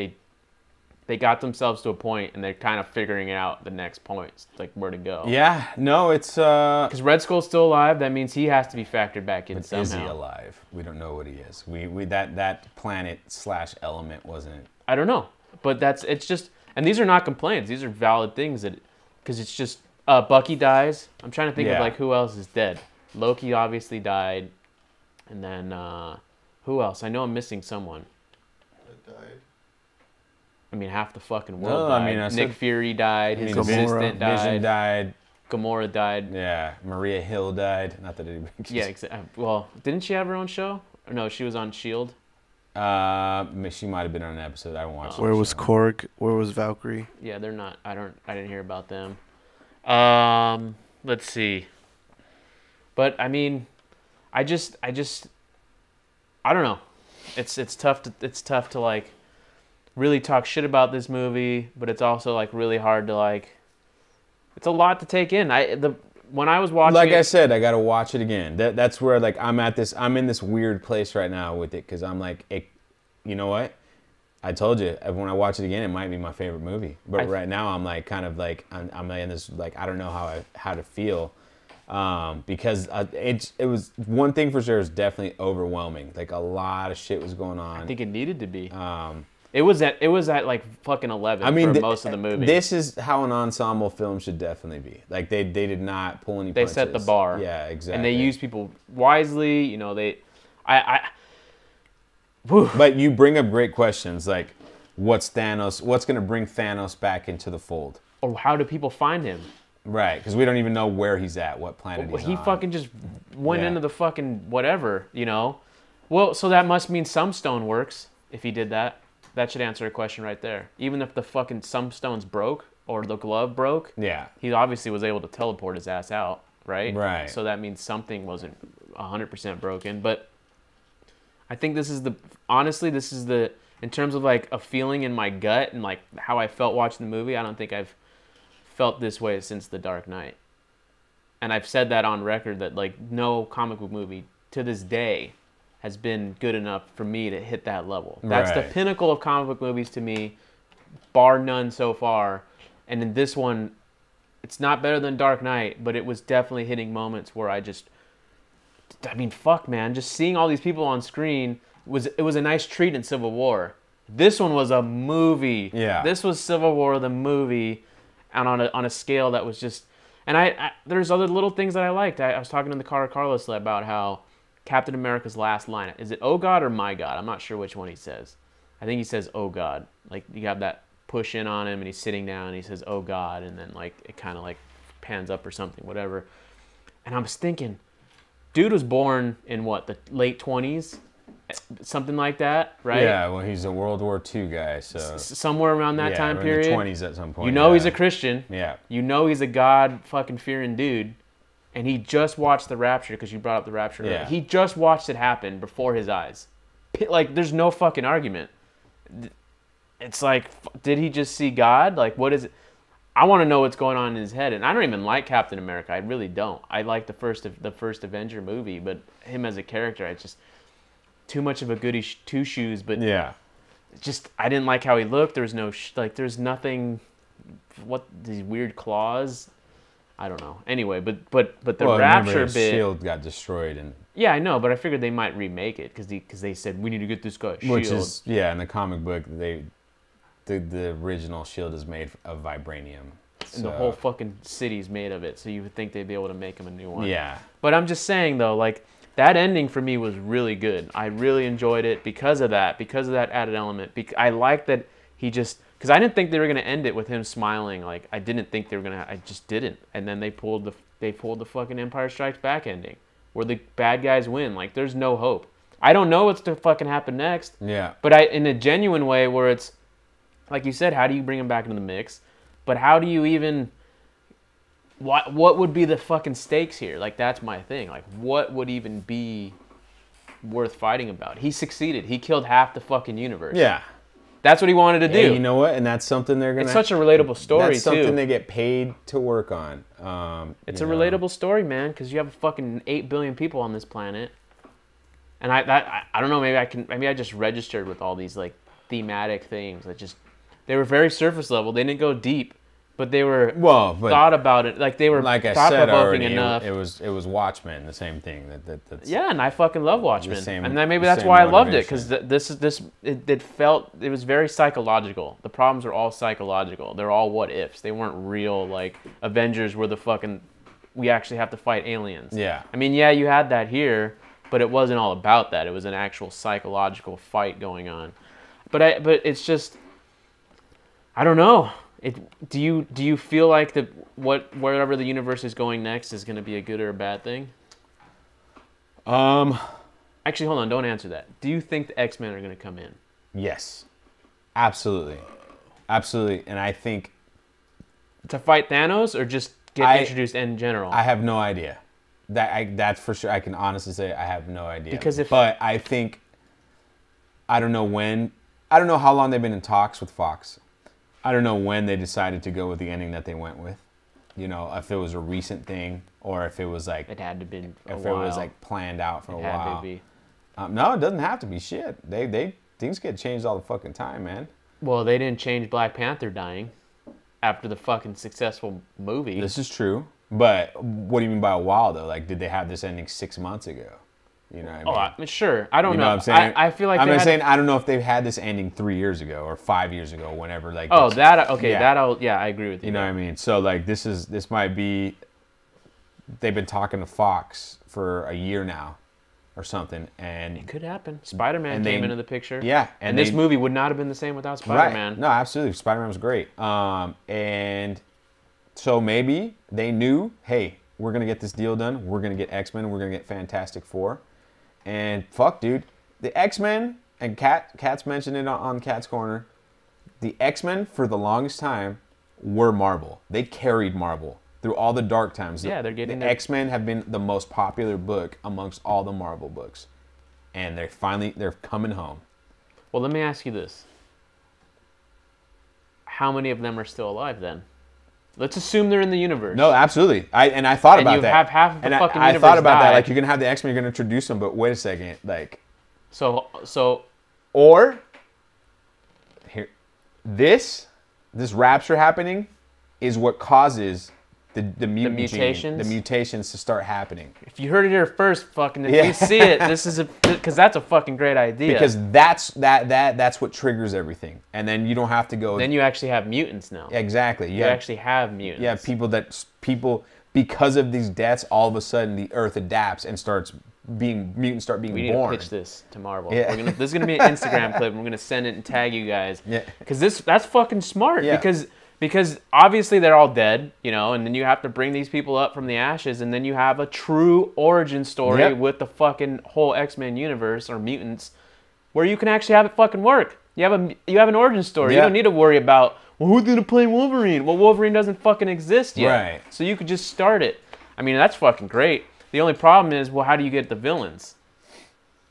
they got themselves to a point and they're kind of figuring out the next points, like where to go.
Yeah, no, it's
because Red Skull's still alive. That means he has to be factored back in somehow.
Is he alive? We don't know what he is. We that planet / element wasn't.
I don't know, but it's just, and these are not complaints. These are valid things that, because it's just Bucky dies. I'm trying to think of like who else is dead. Loki obviously died, and then who else? I know I'm missing someone. I mean, half the fucking world died.
I mean,
Nick Fury died. His assistant died.
Vision died.
Gamora died.
Yeah, Maria Hill died. Not that it.
Yeah, exactly. Well, didn't she have her own show? Or no, she was on Shield.
She might have been on an episode. I won't watch.
Where was Korg? Where was Valkyrie?
Yeah, they're not. I didn't hear about them. Let's see. But I mean, I don't know. It's tough to like really talk shit about this movie, but it's also like really hard to like. It's a lot to take in. When I was watching,
like I said, I gotta watch it again. That's where like I'm in this weird place right now with it, because I'm like, you know what? I told you when I watch it again, it might be my favorite movie. But right now, I'm like kind of like I'm in this like I don't know how to feel, because it was one thing for sure. Is definitely overwhelming. Like a lot of shit was going on.
I think it needed to be. It was at like fucking 11 for most of the movie.
This is how an ensemble film should definitely be. Like they did not pull any punches.
They set the bar.
Yeah, exactly.
And they use people wisely. You know,
But you bring up great questions like, what's Thanos? What's going to bring Thanos back into the fold?
Or how do people find him?
Right, because we don't even know where he's at, what planet he's on.
He fucking just went into the fucking whatever, you know? Well, so that must mean some stone works if he did that. That should answer a question right there. Even if the fucking some stones broke or the glove broke, he obviously was able to teleport his ass out, right?
Right.
So that means something wasn't 100% broken. But I think this is in terms of like a feeling in my gut and like how I felt watching the movie, I don't think I've felt this way since The Dark Knight. And I've said that on record that like no comic book movie to this day has been good enough for me to hit that level. That's the pinnacle of comic book movies to me, bar none so far. And in this one, it's not better than Dark Knight, but it was definitely hitting moments where I mean, fuck, man. Just seeing all these people on screen, it was a nice treat in Civil War. This one was a movie.
Yeah.
This was Civil War, the movie, and on a scale that was just... And there's other little things that I liked. I was talking to the car Carlos about how Captain America's last line, is it "Oh God" or "My God"? I'm not sure which one he says. I think he says "Oh God." Like you have that push in on him and he's sitting down and he says "Oh God," and then like it kind of like pans up or something, whatever. And I was thinking, dude was born in what, the late 20s? Something like that, right?
Yeah, well, he's a World War II guy, so...
Somewhere around that time period.
In the 20s at some point.
You know he's a Christian.
Yeah.
You know he's a God-fucking-fearing dude. And he just watched the rapture, because you brought up the rapture.
Yeah.
He just watched it happen before his eyes. Like, there's no fucking argument. It's like, did he just see God? Like, what is it? I want to know what's going on in his head. And I don't even like Captain America. I really don't. I like the first Avenger movie, but him as a character, I just... Too much of a goody two shoes, but just I didn't like how he looked. There was no there's nothing. What, these weird claws? I don't know. Anyway, but the rapture bit.
Shield got destroyed, and
yeah, I know, but I figured they might remake it because they said we need to get this guy.
Which is in the comic book the original Shield is made of vibranium.
And the whole fucking city's made of it, so you would think they'd be able to make him a new one.
Yeah.
But I'm just saying though, like. That ending for me was really good. I really enjoyed it because of that added element. I like that he just, because I didn't think they were gonna end it with him smiling. Like I didn't think they were gonna. I just didn't. And then they pulled the fucking Empire Strikes Back ending, where the bad guys win. Like there's no hope. I don't know what's to fucking happen next.
Yeah.
But in a genuine way, where it's, like you said, how do you bring him back into the mix? But how do you even? What would be the fucking stakes here? Like, that's my thing. Like, what would even be worth fighting about? He succeeded. He killed half the fucking universe.
Yeah.
That's what he wanted to do.
Hey, you know what? And that's something they're going to...
It's such a relatable story,
that's something they get paid to work on.
It's a relatable story, man, because you have fucking 8 billion people on this planet. And I don't know, maybe I just registered with all these, like, thematic things that just... They were very surface level. They didn't go deep, but they were
but
thought about it. Like they were
like I
thought
said
provoking
already,
enough.
it was Watchmen, the same thing. That's
yeah, and I fucking love Watchmen,
same,
and then maybe that's why I loved it, because it was very psychological. The problems were all psychological. They're all what ifs. They weren't real. Like Avengers were the fucking, we actually have to fight aliens.
Yeah.
I mean, yeah, you had that here, but it wasn't all about that. It was an actual psychological fight going on. But it's just, I don't know. Do you feel like wherever the universe is going next is going to be a good or a bad thing? Actually, hold on. Don't answer that. Do you think the X-Men are going to come in?
Yes, absolutely, absolutely. And I think
to fight Thanos or just get introduced in general.
I have no idea. That's for sure. I can honestly say I have no idea. But I think I don't know when. I don't know how long they've been in talks with Fox. I don't know when they decided to go with the ending that they went with. You know, if it was a recent thing or if it was like
it had to be
it was like planned out for a while.
Had to be.
No, it doesn't have to be. Shit, they things get changed all the fucking time, man.
Well, they didn't change Black Panther dying after the fucking successful movie.
This is true, but what do you mean by a while though? Like, did they have this ending 6 months ago? You know what I mean?
Oh, sure. I don't know.
What I'm saying?
I feel like
I'm saying I don't know if they've had this ending 3 years ago or 5 years ago, whenever. Like.
Oh, that okay. Yeah. I agree with you.
You know what I mean? So like, this might be. They've been talking to Fox for a year now, or something, and
it could happen. Spider-Man came into the picture.
Yeah,
and this movie would not have been the same without Spider-Man.
Right. No, absolutely. Spider-Man was great. And so maybe they knew, hey, we're gonna get this deal done. We're gonna get X-Men. We're gonna get Fantastic Four. And fuck, dude, the X-Men, and Kat's mentioned it on Kat's Corner, the X-Men for the longest time were Marvel. They carried Marvel through all the dark times.
Yeah, they're getting
the X-Men have been the most popular book amongst all the Marvel books. And they're coming home.
Well, let me ask you this. How many of them are still alive then? Let's assume they're in the universe.
No, absolutely. I thought about that. And
you have half of the fucking universe
I thought about
die.
that. Like, you're going to have the X-Men, you're going to introduce them, but wait a second. Like, or here, this rapture happening is what causes the mutations to start happening.
If you heard it here first, fucking, if you see it, this is because that's a fucking great idea.
Because that's what triggers everything, and then you don't have to go.
Then you actually have mutants now.
Exactly.
You actually have mutants.
Yeah, people because of these deaths, all of a sudden the Earth adapts and mutants start being born. We need
to pitch this to Marvel. Yeah. This is gonna be an Instagram clip. And we're gonna send it and tag you guys. Yeah. Because that's fucking smart. Yeah. Because obviously they're all dead, you know, and then you have to bring these people up from the ashes, and then you have a true origin story with the fucking whole X-Men universe or mutants, where you can actually have it fucking work. You have an origin story. You don't need to worry about, well, who's gonna play Wolverine? Well, Wolverine doesn't fucking exist yet. Right. So you could just start it. I mean, that's fucking great. The only problem is, well, how do you get the villains?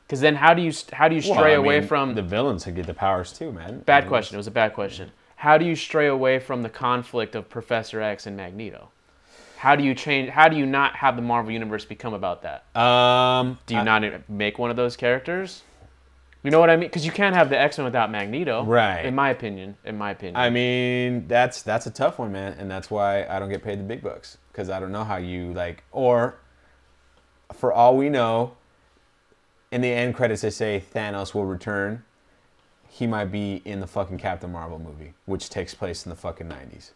Because then how do you stray away from
the villains who get the powers too, man?
Bad question. It was a bad question. How do you stray away from the conflict of Professor X and Magneto? How do you not have the Marvel Universe become about that? Do you not make one of those characters? You know what I mean? Because you can't have the X-Men without Magneto. Right. In my opinion. I
mean, that's a tough one, man. And that's why I don't get paid the big bucks. Because I don't know how you, like, or for all we know, in the end credits they say Thanos will return. He might be in the fucking Captain Marvel movie, which takes place in the fucking 90s.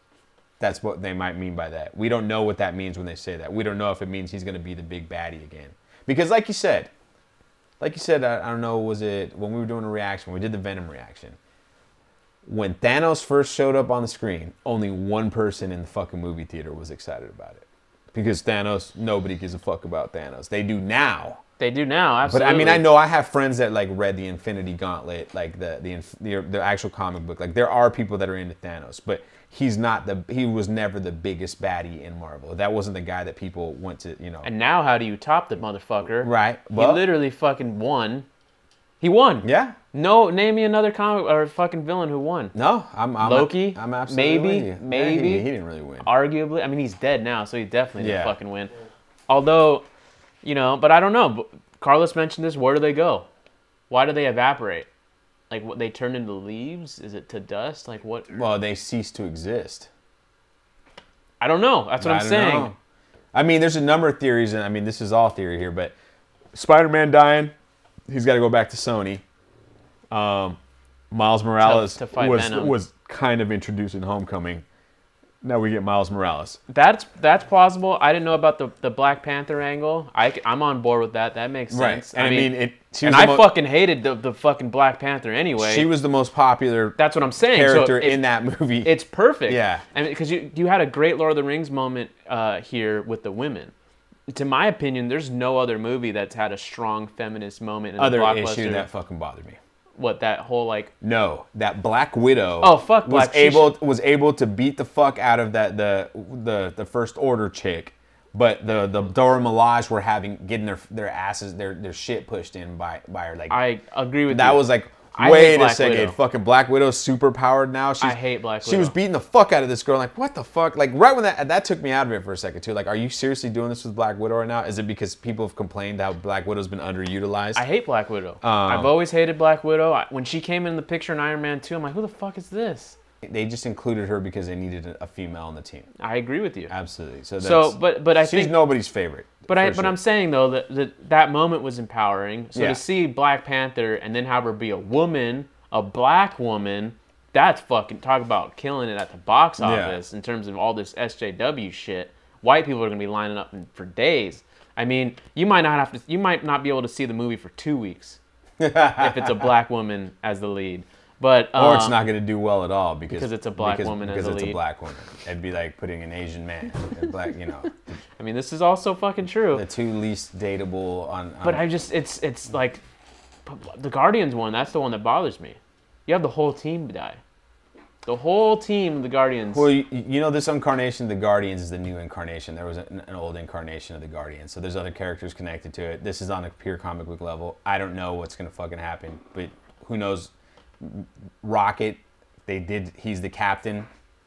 That's what they might mean by that. We don't know what that means when they say that. We don't know if it means he's going to be the big baddie again. Because like you said, I don't know, was it when we were doing a reaction, we did the Venom reaction. When Thanos first showed up on the screen, only one person in the fucking movie theater was excited about it. Because Thanos, nobody gives a fuck about Thanos. They do now.
They do now, absolutely.
But I mean, I know I have friends that like read the Infinity Gauntlet, like the actual comic book. Like there are people that are into Thanos, but he was never the biggest baddie in Marvel. That wasn't the guy that people went to, you know.
And now how do you top the motherfucker?
Right.
Well, he literally fucking won. He won.
Yeah.
No, name me another comic or fucking villain who won.
No, I'm
Loki.
I'm absolutely
maybe.
Yeah, he didn't really win.
Arguably, I mean, he's dead now, so he definitely didn't fucking win. Although, you know, but I don't know. Carlos mentioned this. Where do they go? Why do they evaporate? Like, what, they turn into leaves? Is it to dust? Like, what?
Well, they cease to exist.
I don't know. That's what I'm saying.
Know. I mean, there's a number of theories, and I mean, this is all theory here, but Spider-Man dying, he's got to go back to Sony. Miles Morales was kind of introduced in Homecoming. Now we get Miles Morales.
That's plausible. I didn't know about the Black Panther angle. I'm on board with that. That makes sense.
Right. And
I fucking hated the fucking Black Panther anyway.
She was the most popular.
That's what I'm saying.
Character in that movie.
It's perfect.
Yeah.
And because you had a great Lord of the Rings moment here with the women. To my opinion, there's no other movie that's had a strong feminist moment in the blockbuster.
Other issue that fucking bothered me.
What, that whole like?
No, that Black Widow.
Oh fuck, Black
was able to beat the fuck out of that the First Order chick, but the Dora Milaje were getting their asses their shit pushed in by her. Like,
I agree with
that.
You.
Was like, wait a second, Widow. Fucking Black Widow's super powered now.
I hate Black Widow.
She was beating the fuck out of this girl. Like, what the fuck? Like, right when that took me out of it for a second too. Like, are you seriously doing this with Black Widow right now? Is it because people have complained how Black Widow's been underutilized?
I hate Black Widow. I've always hated Black Widow. When she came in the picture in Iron Man 2, I'm like, who the fuck is this?
They just included her because they needed a female on the team.
I agree with you.
Absolutely.
But I think
she's nobody's favorite.
But I'm saying though that moment was empowering. So to see Black Panther and then have her be a woman, a black woman, that's fucking, talk about killing it at the box office in terms of all this SJW shit. White people are gonna be lining up for days. I mean, you might not be able to see the movie for 2 weeks if it's a black woman as the lead. But
or it's not going to do well at all because
it's a black woman as a lead.
Because it's a black woman. It'd be like putting an Asian man, black, you know.
I mean, this is also fucking true.
The two least dateable on.
But it's like the Guardians one. That's the one that bothers me. You have the whole team die. The whole team of the Guardians.
Well, you know, this incarnation of the Guardians is the new incarnation. There was an old incarnation of the Guardians, so there's other characters connected to it. This is on a pure comic book level. I don't know what's gonna fucking happen, but who knows? Rocket, he's the captain.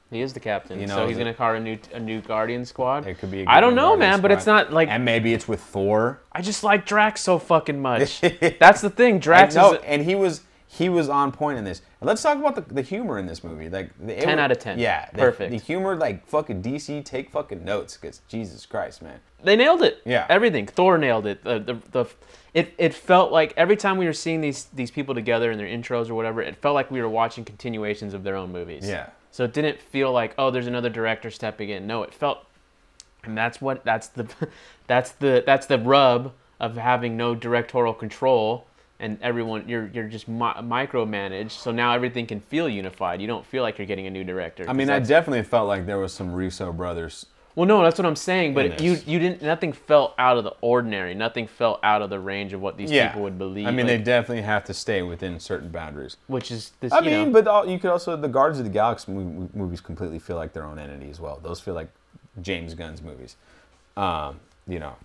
He is the captain. You know, so he's gonna call a new Guardian squad.
It could be.
I don't know, man, but it's not like.
And maybe it's with Thor.
I just like Drax so fucking much. That's the thing. Drax
and he was on point in this. Let's talk about the humor in this movie. Like
10 out of 10.
Yeah,
perfect.
The humor, like fucking DC, take fucking notes, because Jesus Christ, man.
They nailed it.
Yeah,
everything. Thor nailed it. It felt like every time we were seeing these people together in their intros or whatever, it felt like we were watching continuations of their own movies.
Yeah.
So it didn't feel like, oh, there's another director stepping in. No, it felt, and that's the rub of having no directorial control. And everyone, you're just micromanaged, so now everything can feel unified. You don't feel like you're getting a new director.
I mean, I definitely felt like there was some Russo brothers.
Well, no, that's what I'm saying. But you didn't. Nothing felt out of the ordinary. Nothing felt out of the range of what these people would believe.
I mean, they definitely have to stay within certain boundaries.
Which is this.
But you could also, the Guardians of the Galaxy movies completely feel like their own entity as well. Those feel like James Gunn's movies. You know.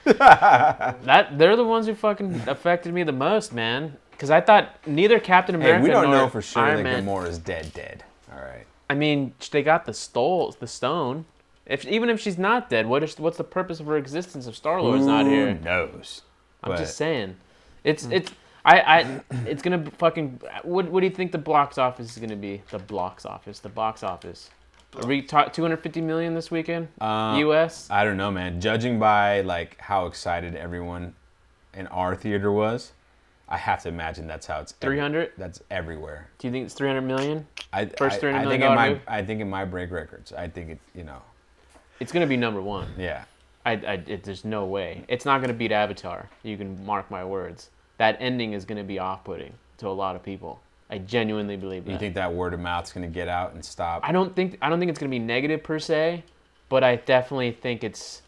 They're the ones who fucking affected me the most, man. Because I thought neither Captain America
we don't
nor
know for sure
Iron
that
Man.
Gamora is dead. All right.
I mean, they got the stone. Even if she's not dead, what's the purpose of her existence if Star-Lord's not here?
Who knows?
I'm just saying. It's gonna fucking. What do you think the box office is gonna be? The box office. Are we 250 million this weekend? U.S.
I don't know, man. Judging by like how excited everyone in our theater was, I have to imagine that's how it's
300.
That's everywhere.
Do you think it's 300 million?
First $300 million movie? I think it might break records. I think it. You know,
it's gonna be number one.
Yeah.
There's no way. It's not gonna beat Avatar. You can mark my words. That ending is gonna be off-putting to a lot of people. I genuinely believe that.
You think that word of mouth's going to get out and stop?
I don't think it's going to be negative per se, but I definitely think it's.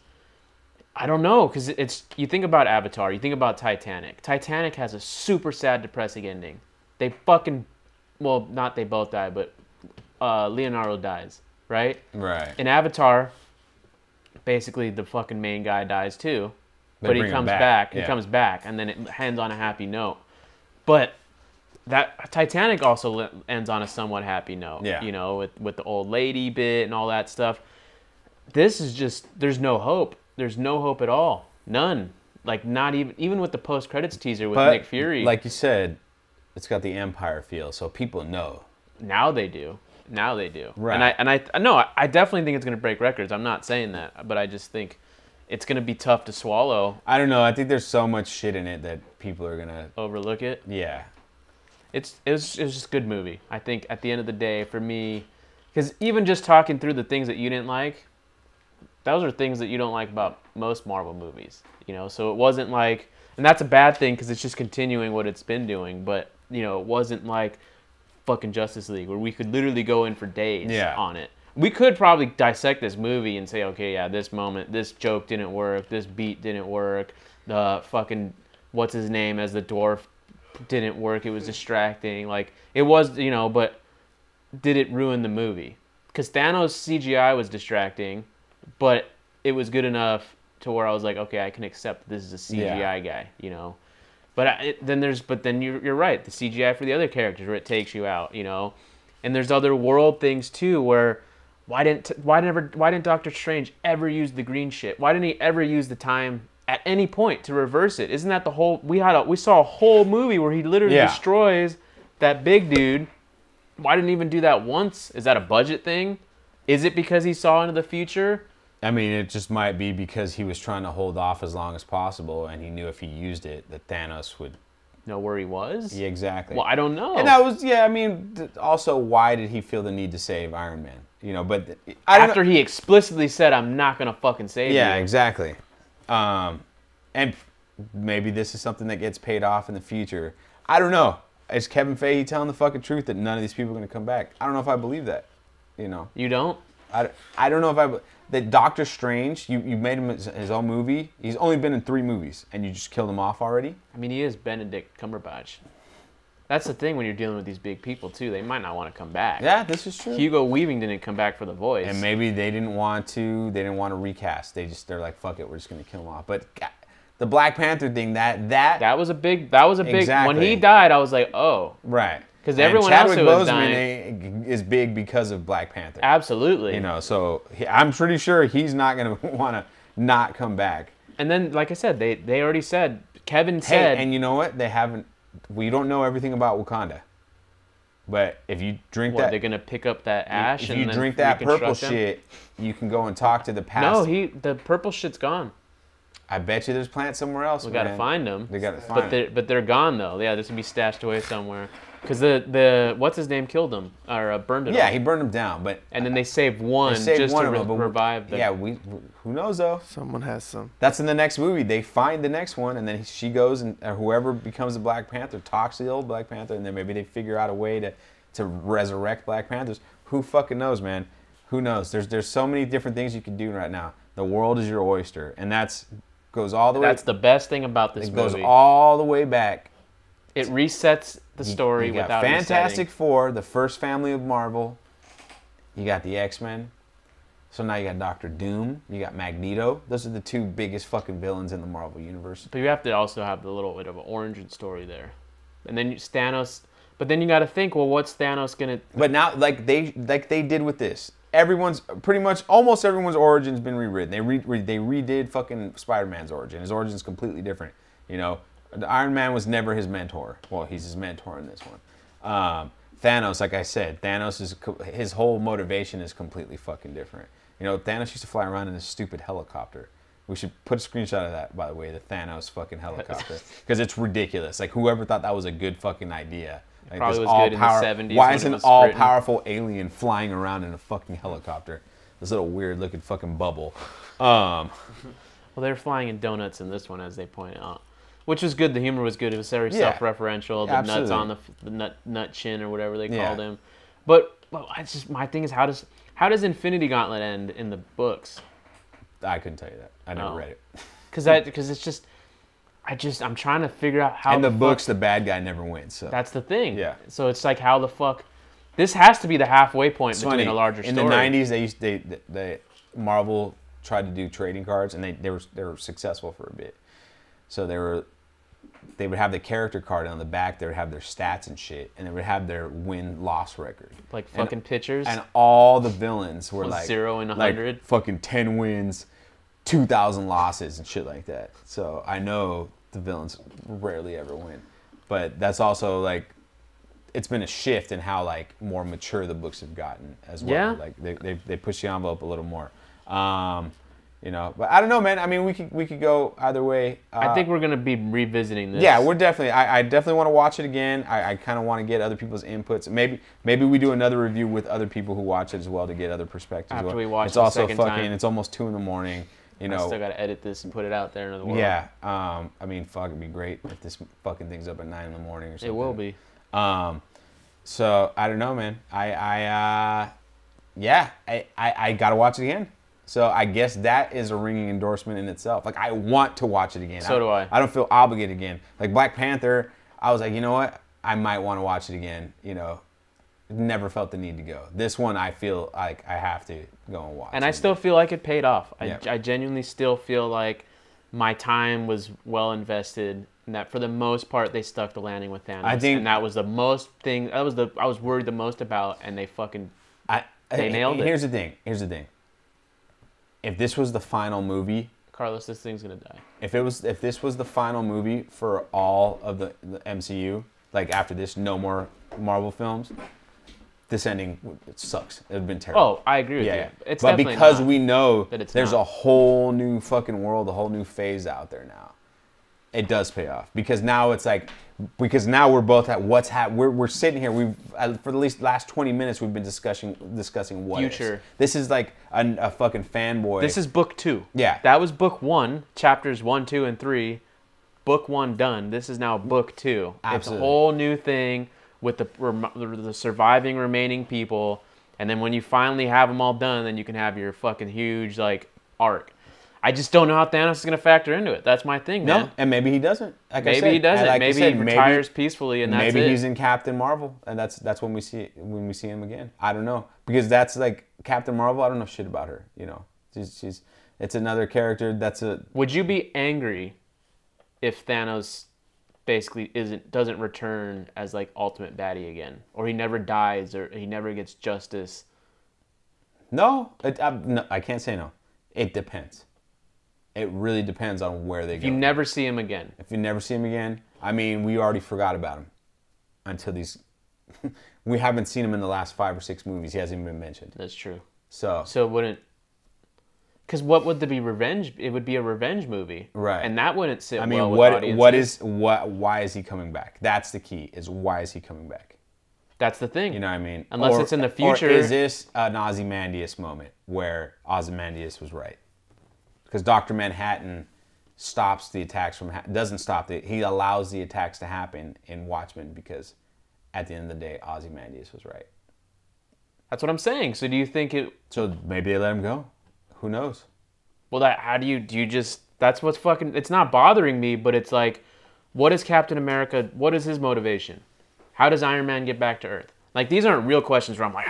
I don't know, because you think about Avatar, you think about Titanic. Titanic has a super sad, depressing ending. They fucking, well, not they both die, but Leonardo dies, right?
Right.
In Avatar, basically the fucking main guy dies too, but he comes back. He comes back, and then it ends on a happy note. But that Titanic also ends on a somewhat happy note, you know, with the old lady bit and all that stuff. This is just, there's no hope. There's no hope at all. None. Like not even with the post credits teaser with
But,
Nick Fury.
like you said, it's got the Empire feel, so people know.
Now they do.
Right.
And I definitely think it's going to break records. I'm not saying that, but I just think it's going to be tough to swallow.
I don't know. I think there's so much shit in it that people are going to
overlook it.
Yeah.
It was just a good movie. I think at the end of the day, for me, because even just talking through the things that you didn't like, those are things that you don't like about most Marvel movies, you know? So it wasn't like, and that's a bad thing because it's just continuing what it's been doing, but, you know, it wasn't like fucking Justice League where we could literally go in for days on it. We could probably dissect this movie and say, okay, yeah, this moment, this joke didn't work, this beat didn't work, the fucking, what's his name as the dwarf didn't work, it was distracting, like, it was, you know, but did it ruin the movie? Because Thanos' CGI was distracting, but it was good enough to where I was like, okay, I can accept this is a CGI guy, you know. But then you're right, the CGI for the other characters where it takes you out, you know. And there's other world things too where why didn't Doctor Strange ever use the green shit? Why didn't he ever use the time at any point to reverse it? Isn't that the whole we saw a whole movie where he literally destroys that big dude. Why didn't he even do that once? Is that a budget thing? Is it because he saw into the future?
I mean, it just might be because he was trying to hold off as long as possible, and he knew if he used it, that Thanos would
know where he was.
Yeah, exactly.
Well, I don't know.
And that was, I mean, also, why did he feel the need to save Iron Man? You know, but
after he explicitly said, "I'm not gonna fucking save you."
Yeah, exactly. And maybe this is something that gets paid off in the future. I don't know. Is Kevin Feige telling the fucking truth that none of these people are gonna come back? I don't know if I believe that. You know.
You don't?
I don't know if that Doctor Strange, you made him his own movie. He's only been in 3 movies, and you just killed him off already?
I mean, he is Benedict Cumberbatch. That's the thing when you're dealing with these big people, too. They might not want to come back.
Yeah, this is true.
Hugo Weaving didn't come back for the voice.
And maybe they didn't want to recast. They're like, fuck it, we're just going to kill him off. But the Black Panther thing, that
was a big,
exactly.
When he died, I was like, oh.
Right.
Because everyone else who was
dying is big because of Black Panther.
Absolutely.
You know, so I'm pretty sure he's not going to want to not come back.
And then, like I said, they already said, Kevin said.
And you know what? We don't know everything about Wakanda. But if you drink that.
They're going to pick up that ash
if you drink that purple shit, you can go and talk to the past.
No, the purple shit's gone.
I bet you there's plants somewhere else.
We got to find them.
They got to find them.
But they're gone, though. Yeah, this would be stashed away somewhere. Because the what's his name killed him or burned it.
Yeah, he burned him down, but
and then they saved one just to revive them.
Yeah, who knows though?
Someone has some.
That's in the next movie. They find the next one, and then she goes and whoever becomes the Black Panther talks to the old Black Panther, and then maybe they figure out a way to resurrect Black Panthers. Who fucking knows, man? Who knows? There's so many different things you can do right now. The world is your oyster, and goes all the way.
That's the best thing about this movie.
It goes all the way back.
It resets the story
you got
without
Fantastic Four, the first family of Marvel. You got the X-Men. So now you got Doctor Doom. You got Magneto. Those are the 2 biggest fucking villains in the Marvel universe.
But you have to also have the little bit of an origin story there. And then Thanos. But then you got to think, well, what's Thanos gonna?
But now, like they did with this, almost everyone's origin's been rewritten. They redid fucking Spider-Man's origin. His origin's completely different. You know. Iron Man was never his mentor. Well, he's his mentor in this one. Thanos, like I said, his whole motivation is completely fucking different. You know, Thanos used to fly around in a stupid helicopter. We should put a screenshot of that, by the way, the Thanos fucking helicopter. Because it's ridiculous. Like, whoever thought that was a good fucking idea. Like,
probably was good in the 70s.
Why is an all-powerful alien flying around in a fucking helicopter? This little weird-looking fucking bubble.
Well, they're flying in donuts in this one, as they point out. Which was good. The humor was good. It was very self-referential. The nuts on the nut chin or whatever they called him. But my thing is, how does Infinity Gauntlet end in the books?
I couldn't tell you that. I never read it.
Because it's just, I'm trying to figure out how.
In the books, the bad guy never wins. So.
That's the thing.
Yeah.
So it's like, how the fuck? This has to be the halfway point between a larger story.
In the 90s, Marvel tried to do trading cards, and they were successful for a bit. So they would have the character card on the back. They would have their stats and shit, and they would have their win-loss record.
Like fucking pitchers.
And all the villains were like
0 and 100.
Like fucking 10 wins, 2,000 losses and shit like that. So I know the villains rarely ever win. But that's also like, it's been a shift in how like more mature the books have gotten as well.
Yeah.
Like they push the envelope a little more. You know, but I don't know, man. I mean, we could go either way.
I think we're gonna be revisiting this.
Yeah, we're definitely. I definitely want to watch it again. I kind of want to get other people's inputs. Maybe we do another review with other people who watch it as well to get other perspectives.
After we watch
it's
it the
also
second
fucking.
time.
It's almost 2 a.m. You know.
I still gotta edit this and put it out there into the world.
Yeah. I mean, fuck, it'd be great if this fucking thing's up at 9 a.m. or something.
It will be.
So I don't know, man. I gotta watch it again. So I guess that is a ringing endorsement in itself. Like, I want to watch it again.
So do I.
I don't feel obligated again. Like Black Panther, I was like, you know what? I might want to watch it again. You know, never felt the need to go. This one, I feel like I have to go and watch.
And I still feel like it paid off.
Yeah.
I genuinely still feel like my time was well invested. And that for the most part, they stuck the landing with Thanos.
I think,
and that was the most thing. I was worried the most about, and they fucking nailed it.
Here's the thing. If this was the final movie,
Carlos, this thing's gonna die.
If this was the final movie for all of the MCU, like after this, no more Marvel films, this ending, it sucks. It would have been terrible.
Oh, I agree with you.
Yeah.
It's
but
definitely
because
not
we know
that it's
there's
not.
a whole new fucking world, a whole new phase out there now, it does pay off. Because now it's like, because now we're both at what's we're sitting here. We've for the last 20 minutes we've been discussing what
Future.
is. This is like a fucking fanboy.
This is book 2.
Yeah.
That was book 1, chapters 1, 2, and 3. Book 1 done. This is now book 2.
Absolutely.
It's a whole new thing with the surviving remaining people, and then when you finally have them all done, then you can have your fucking huge like arc. I just don't know how Thanos is going to factor into it. That's my thing, man.
No, and maybe he doesn't. Like I
Maybe
said,
he doesn't.
like
Maybe he retires peacefully, and that's
maybe
it.
he's in Captain Marvel, and that's when we see him again. I don't know, because that's like Captain Marvel. I don't know shit about her. You know, she's it's another character.
Would you be angry if Thanos basically doesn't return as like ultimate baddie again, or he never dies, or he never gets justice?
No, no, I can't say no. It depends. It really depends on where they go.
If you never see him again.
If you never see him again, I mean, we already forgot about him until these. We haven't seen him in the last 5 or 6 movies. He hasn't even been mentioned.
That's true.
So
it wouldn't. Because what would there be revenge? It would be a revenge movie,
right?
And that wouldn't sit.
I mean,
well with audiences.
why is he coming back? That's the key. Is why is he coming back?
That's the thing.
You know what I mean?
Unless it's in the future.
Or is this an Ozymandias moment where Ozymandias was right? Because Dr. Manhattan stops the attacks doesn't stop it. He allows the attacks to happen in Watchmen because at the end of the day, Ozymandias was right.
That's what I'm saying. So do you think it?
So maybe they let him go. Who knows?
Well, how do you just? That's what's fucking. It's not bothering me, but it's like, what is Captain America? What is his motivation? How does Iron Man get back to Earth? Like, these aren't real questions where I'm like,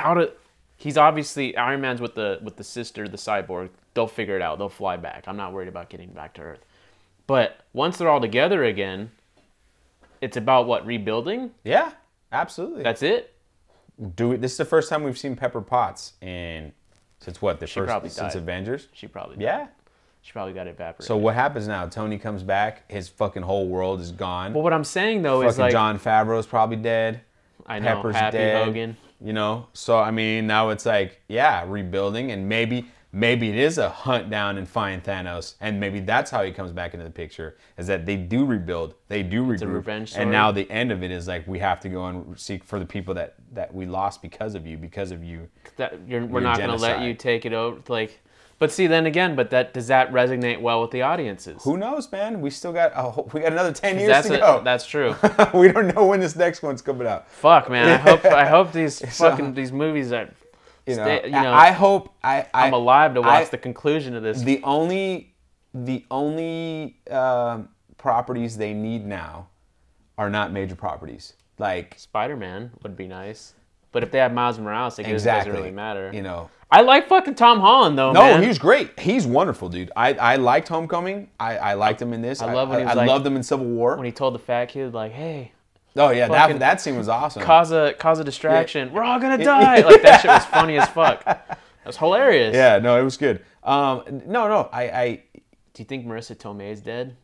he's obviously, Iron Man's with the sister, the cyborg. They'll figure it out. They'll fly back. I'm not worried about getting back to Earth. But once they're all together again, it's about what, rebuilding?
Yeah, absolutely.
That's it?
This is the first time we've seen Pepper Potts since what? Since Avengers?
She probably died.
Yeah.
She probably got evaporated.
So what happens now? Tony comes back. His fucking whole world is gone.
But what I'm saying, though, is like...
John Favreau's probably dead.
I know,
Pepper's
Happy
dead.
Hogan.
You know? So, I mean, now it's like, yeah, rebuilding. And maybe it is a hunt down and find Thanos. And maybe that's how he comes back into the picture. Is that they do rebuild. They do regroup.
It's a revenge story.
And now the end of it is like, we have to go and seek for the people that we lost because of you.
We're not going to let you take it over. Like... But see, then again, does that resonate well with the audiences?
Who knows, man? We still got another 10 years to go.
That's true.
We don't know when this next one's coming out.
Fuck, man. I hope these these movies are.
I hope
I'm alive to watch the conclusion of this.
The only properties they need now are not major properties. Like
Spider-Man would be nice, but if they have Miles Morales, it doesn't really matter.
You know.
I like fucking Tom Holland though.
No,
man.
he was great. He's wonderful, dude. I liked Homecoming. I liked him in this.
I love when he was
loved him in Civil War.
When he told the fat kid like, "Hey."
Oh yeah, that scene was awesome.
Cause a distraction. Yeah. We're all gonna die. Like that shit was funny as fuck. That was hilarious.
Yeah, no, it was good. No,
Do you think Marissa Tomei is dead?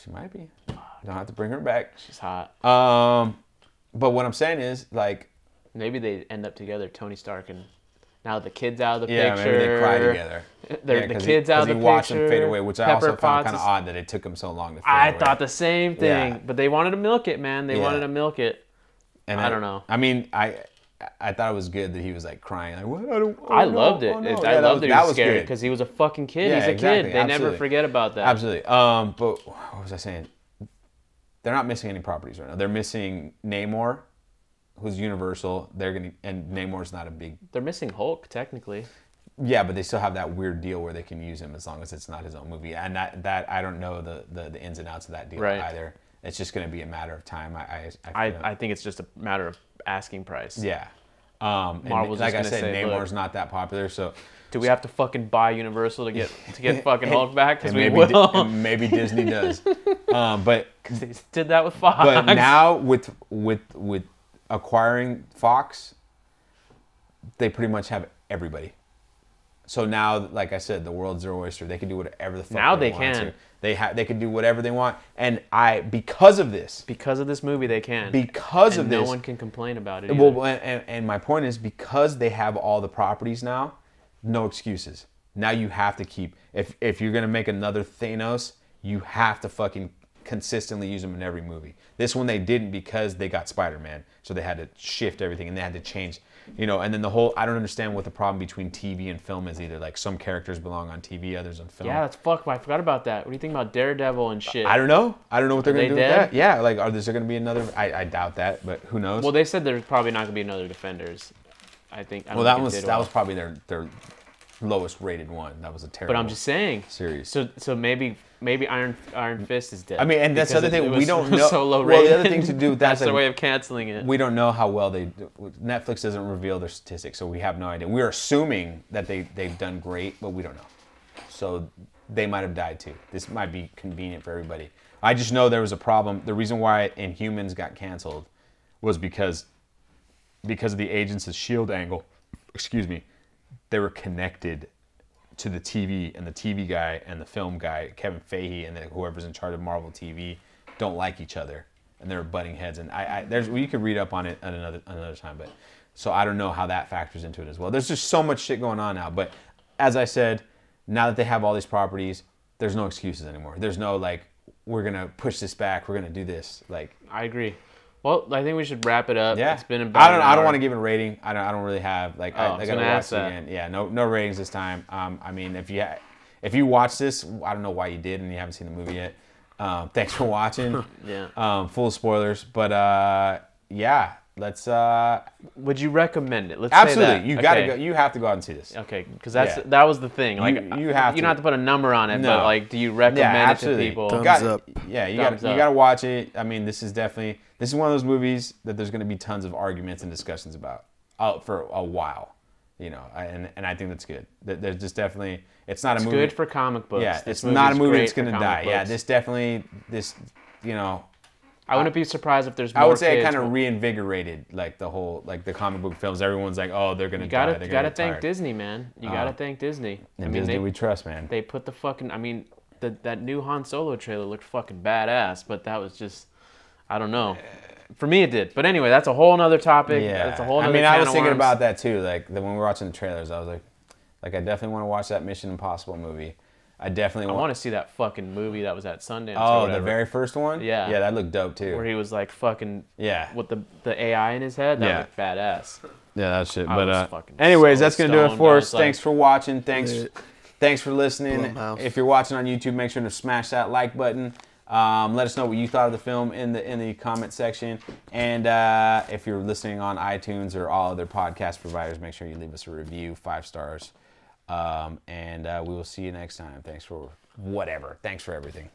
She might be. Don't have to bring her back.
She's hot.
But what I'm saying is, like,
maybe they end up together, Tony Stark and now the kid's out of the
yeah,
picture.
maybe they cry together.
The kid's out of the picture.
He watched him fade away, which I
Pepper
also found
Potts
kind of odd that it took him so long to fade
I
away.
thought the same thing,
Yeah.
but they wanted to milk it, man. They
Yeah.
wanted to milk it.
And
I don't know.
I mean, I thought it was good that he was like crying, like, what?
I loved it.
No.
I loved that he was scared
good.
because he was a fucking kid.
Yeah,
He's a
exactly.
kid. They never
Absolutely.
forget about that.
Absolutely. But what was I saying? They're not missing any properties right now. They're missing Namor, who's Universal. And Namor's not a big.
They're missing Hulk technically.
Yeah, but they still have that weird deal where they can use him as long as it's not his own movie. And that I don't know the ins and outs of that deal either. It's just going to be a matter of time.
I think it's just a matter of asking price.
Yeah.
Marvel's
like
just
I said,
say,
Namor's not that popular, so.
Do we have to fucking buy Universal to get fucking Hulk back? Because we
maybe
will.
Maybe Disney does. But
they did that with Fox.
But now with acquiring Fox, they pretty much have everybody. So now, like I said, the world's their oyster. They can do whatever the fuck
now
they
they
want
can.
to. They can do whatever they want. And because of this
movie, they can.
Because of
no
this,
one can complain about it either.
well, and my point is, because they have all the properties now, no excuses. Now you have to keep, if you're gonna make another Thanos, you have to fucking consistently use them in every movie. This one they didn't because they got Spider-Man, so they had to shift everything and they had to change, and then the whole, I don't understand what the problem between TV and film is either. Like, some characters belong on TV, others on film.
Yeah, that's fucked. I forgot about that. What do you think about Daredevil and shit?
I don't know what they're gonna do with
dead?
that. Yeah, like, is there gonna be another? I doubt that, but who knows?
Well, they said there's probably not gonna be another Defenders. I don't
well, that
think
was probably their lowest rated one. That was a terrible.
But I'm just saying.
Series.
So maybe Iron Fist is dead.
I mean, and that's the other thing, we don't know.
So low rated.
Well, the other thing to do with
that's
that's
their way of canceling it.
We don't know how well they do. Netflix doesn't reveal their statistics, so we have no idea. We're assuming that they've done great, but we don't know. So they might have died too. This might be convenient for everybody. I just know there was a problem. The reason why Inhumans got canceled was because of the Agents of S.H.I.E.L.D. angle. Excuse me. They were connected to the TV, and the TV guy and the film guy, Kevin Feige, and whoever's in charge of Marvel TV, don't like each other, and they were butting heads. And you could read up on it at another time, but so I don't know how that factors into it as well. There's just so much shit going on now. But as I said, now that they have all these properties, there's no excuses anymore. There's no like, we're gonna push this back, we're gonna do this. Like,
I agree. Well, I think we should wrap it up.
Yeah,
it's been about
I don't want to give it a rating. I don't really have like. I gotta watch
ask
it
that.
again. Yeah, no ratings this time. I mean, if you watch this, I don't know why you did and you haven't seen the movie yet. Thanks for watching.
Yeah.
Full of spoilers, but yeah. Let's.
Would you recommend it? Let's
absolutely.
say that.
You gotta go. You have to go out and see this.
Okay, because that was the thing. Like,
you have to.
You don't have to put a number on it,
No.
but like, do you recommend it to
absolutely.
people?
Thumbs up.
Yeah, you
Thumbs up.
gotta watch it. I mean, this is one of those movies that there's gonna be tons of arguments and discussions about for a while, and I think that's good. There's just definitely, it's not a movie.
It's good for comic books.
Yeah,
This
it's not a
movie's
movie
great
that's gonna
for
die.
comic
Yeah,
books. I wouldn't be surprised if there's more
I would say it
kids
kind of
will-
reinvigorated like the whole, like the comic book films. Everyone's like, oh, they're gonna
You
die.
gotta,
They're
you gotta
gonna
thank
retire.
Disney, man. You gotta thank Disney.
And Disney we trust, man.
They put the fucking. I mean, that new Han Solo trailer looked fucking badass, but that was just, I don't know. For me, it did. But anyway, that's a whole nother topic.
Yeah,
That's a whole
I
nother
mean,
can
I was
of
thinking
worms.
about that too. Like when we were watching the trailers, I was like I definitely want to watch that Mission Impossible movie. I
want to see that fucking movie that was at Sundance. or
Oh,
whatever,
the very first one?
Yeah.
Yeah, that looked dope too.
where he was like fucking with the AI in his head. That
Yeah.
looked badass.
Yeah, that's shit.
I
But
was fucking
anyways,
so
that's gonna do it
stoned.
for
I
us.
was like-
Thanks for watching. Thanks for listening.
Blumhouse.
If you're watching on YouTube, make sure to smash that like button. Let us know what you thought of the film in the comment section. And if you're listening on iTunes or all other podcast providers, make sure you leave us a review, 5 stars. And we will see you next time. Thanks for everything.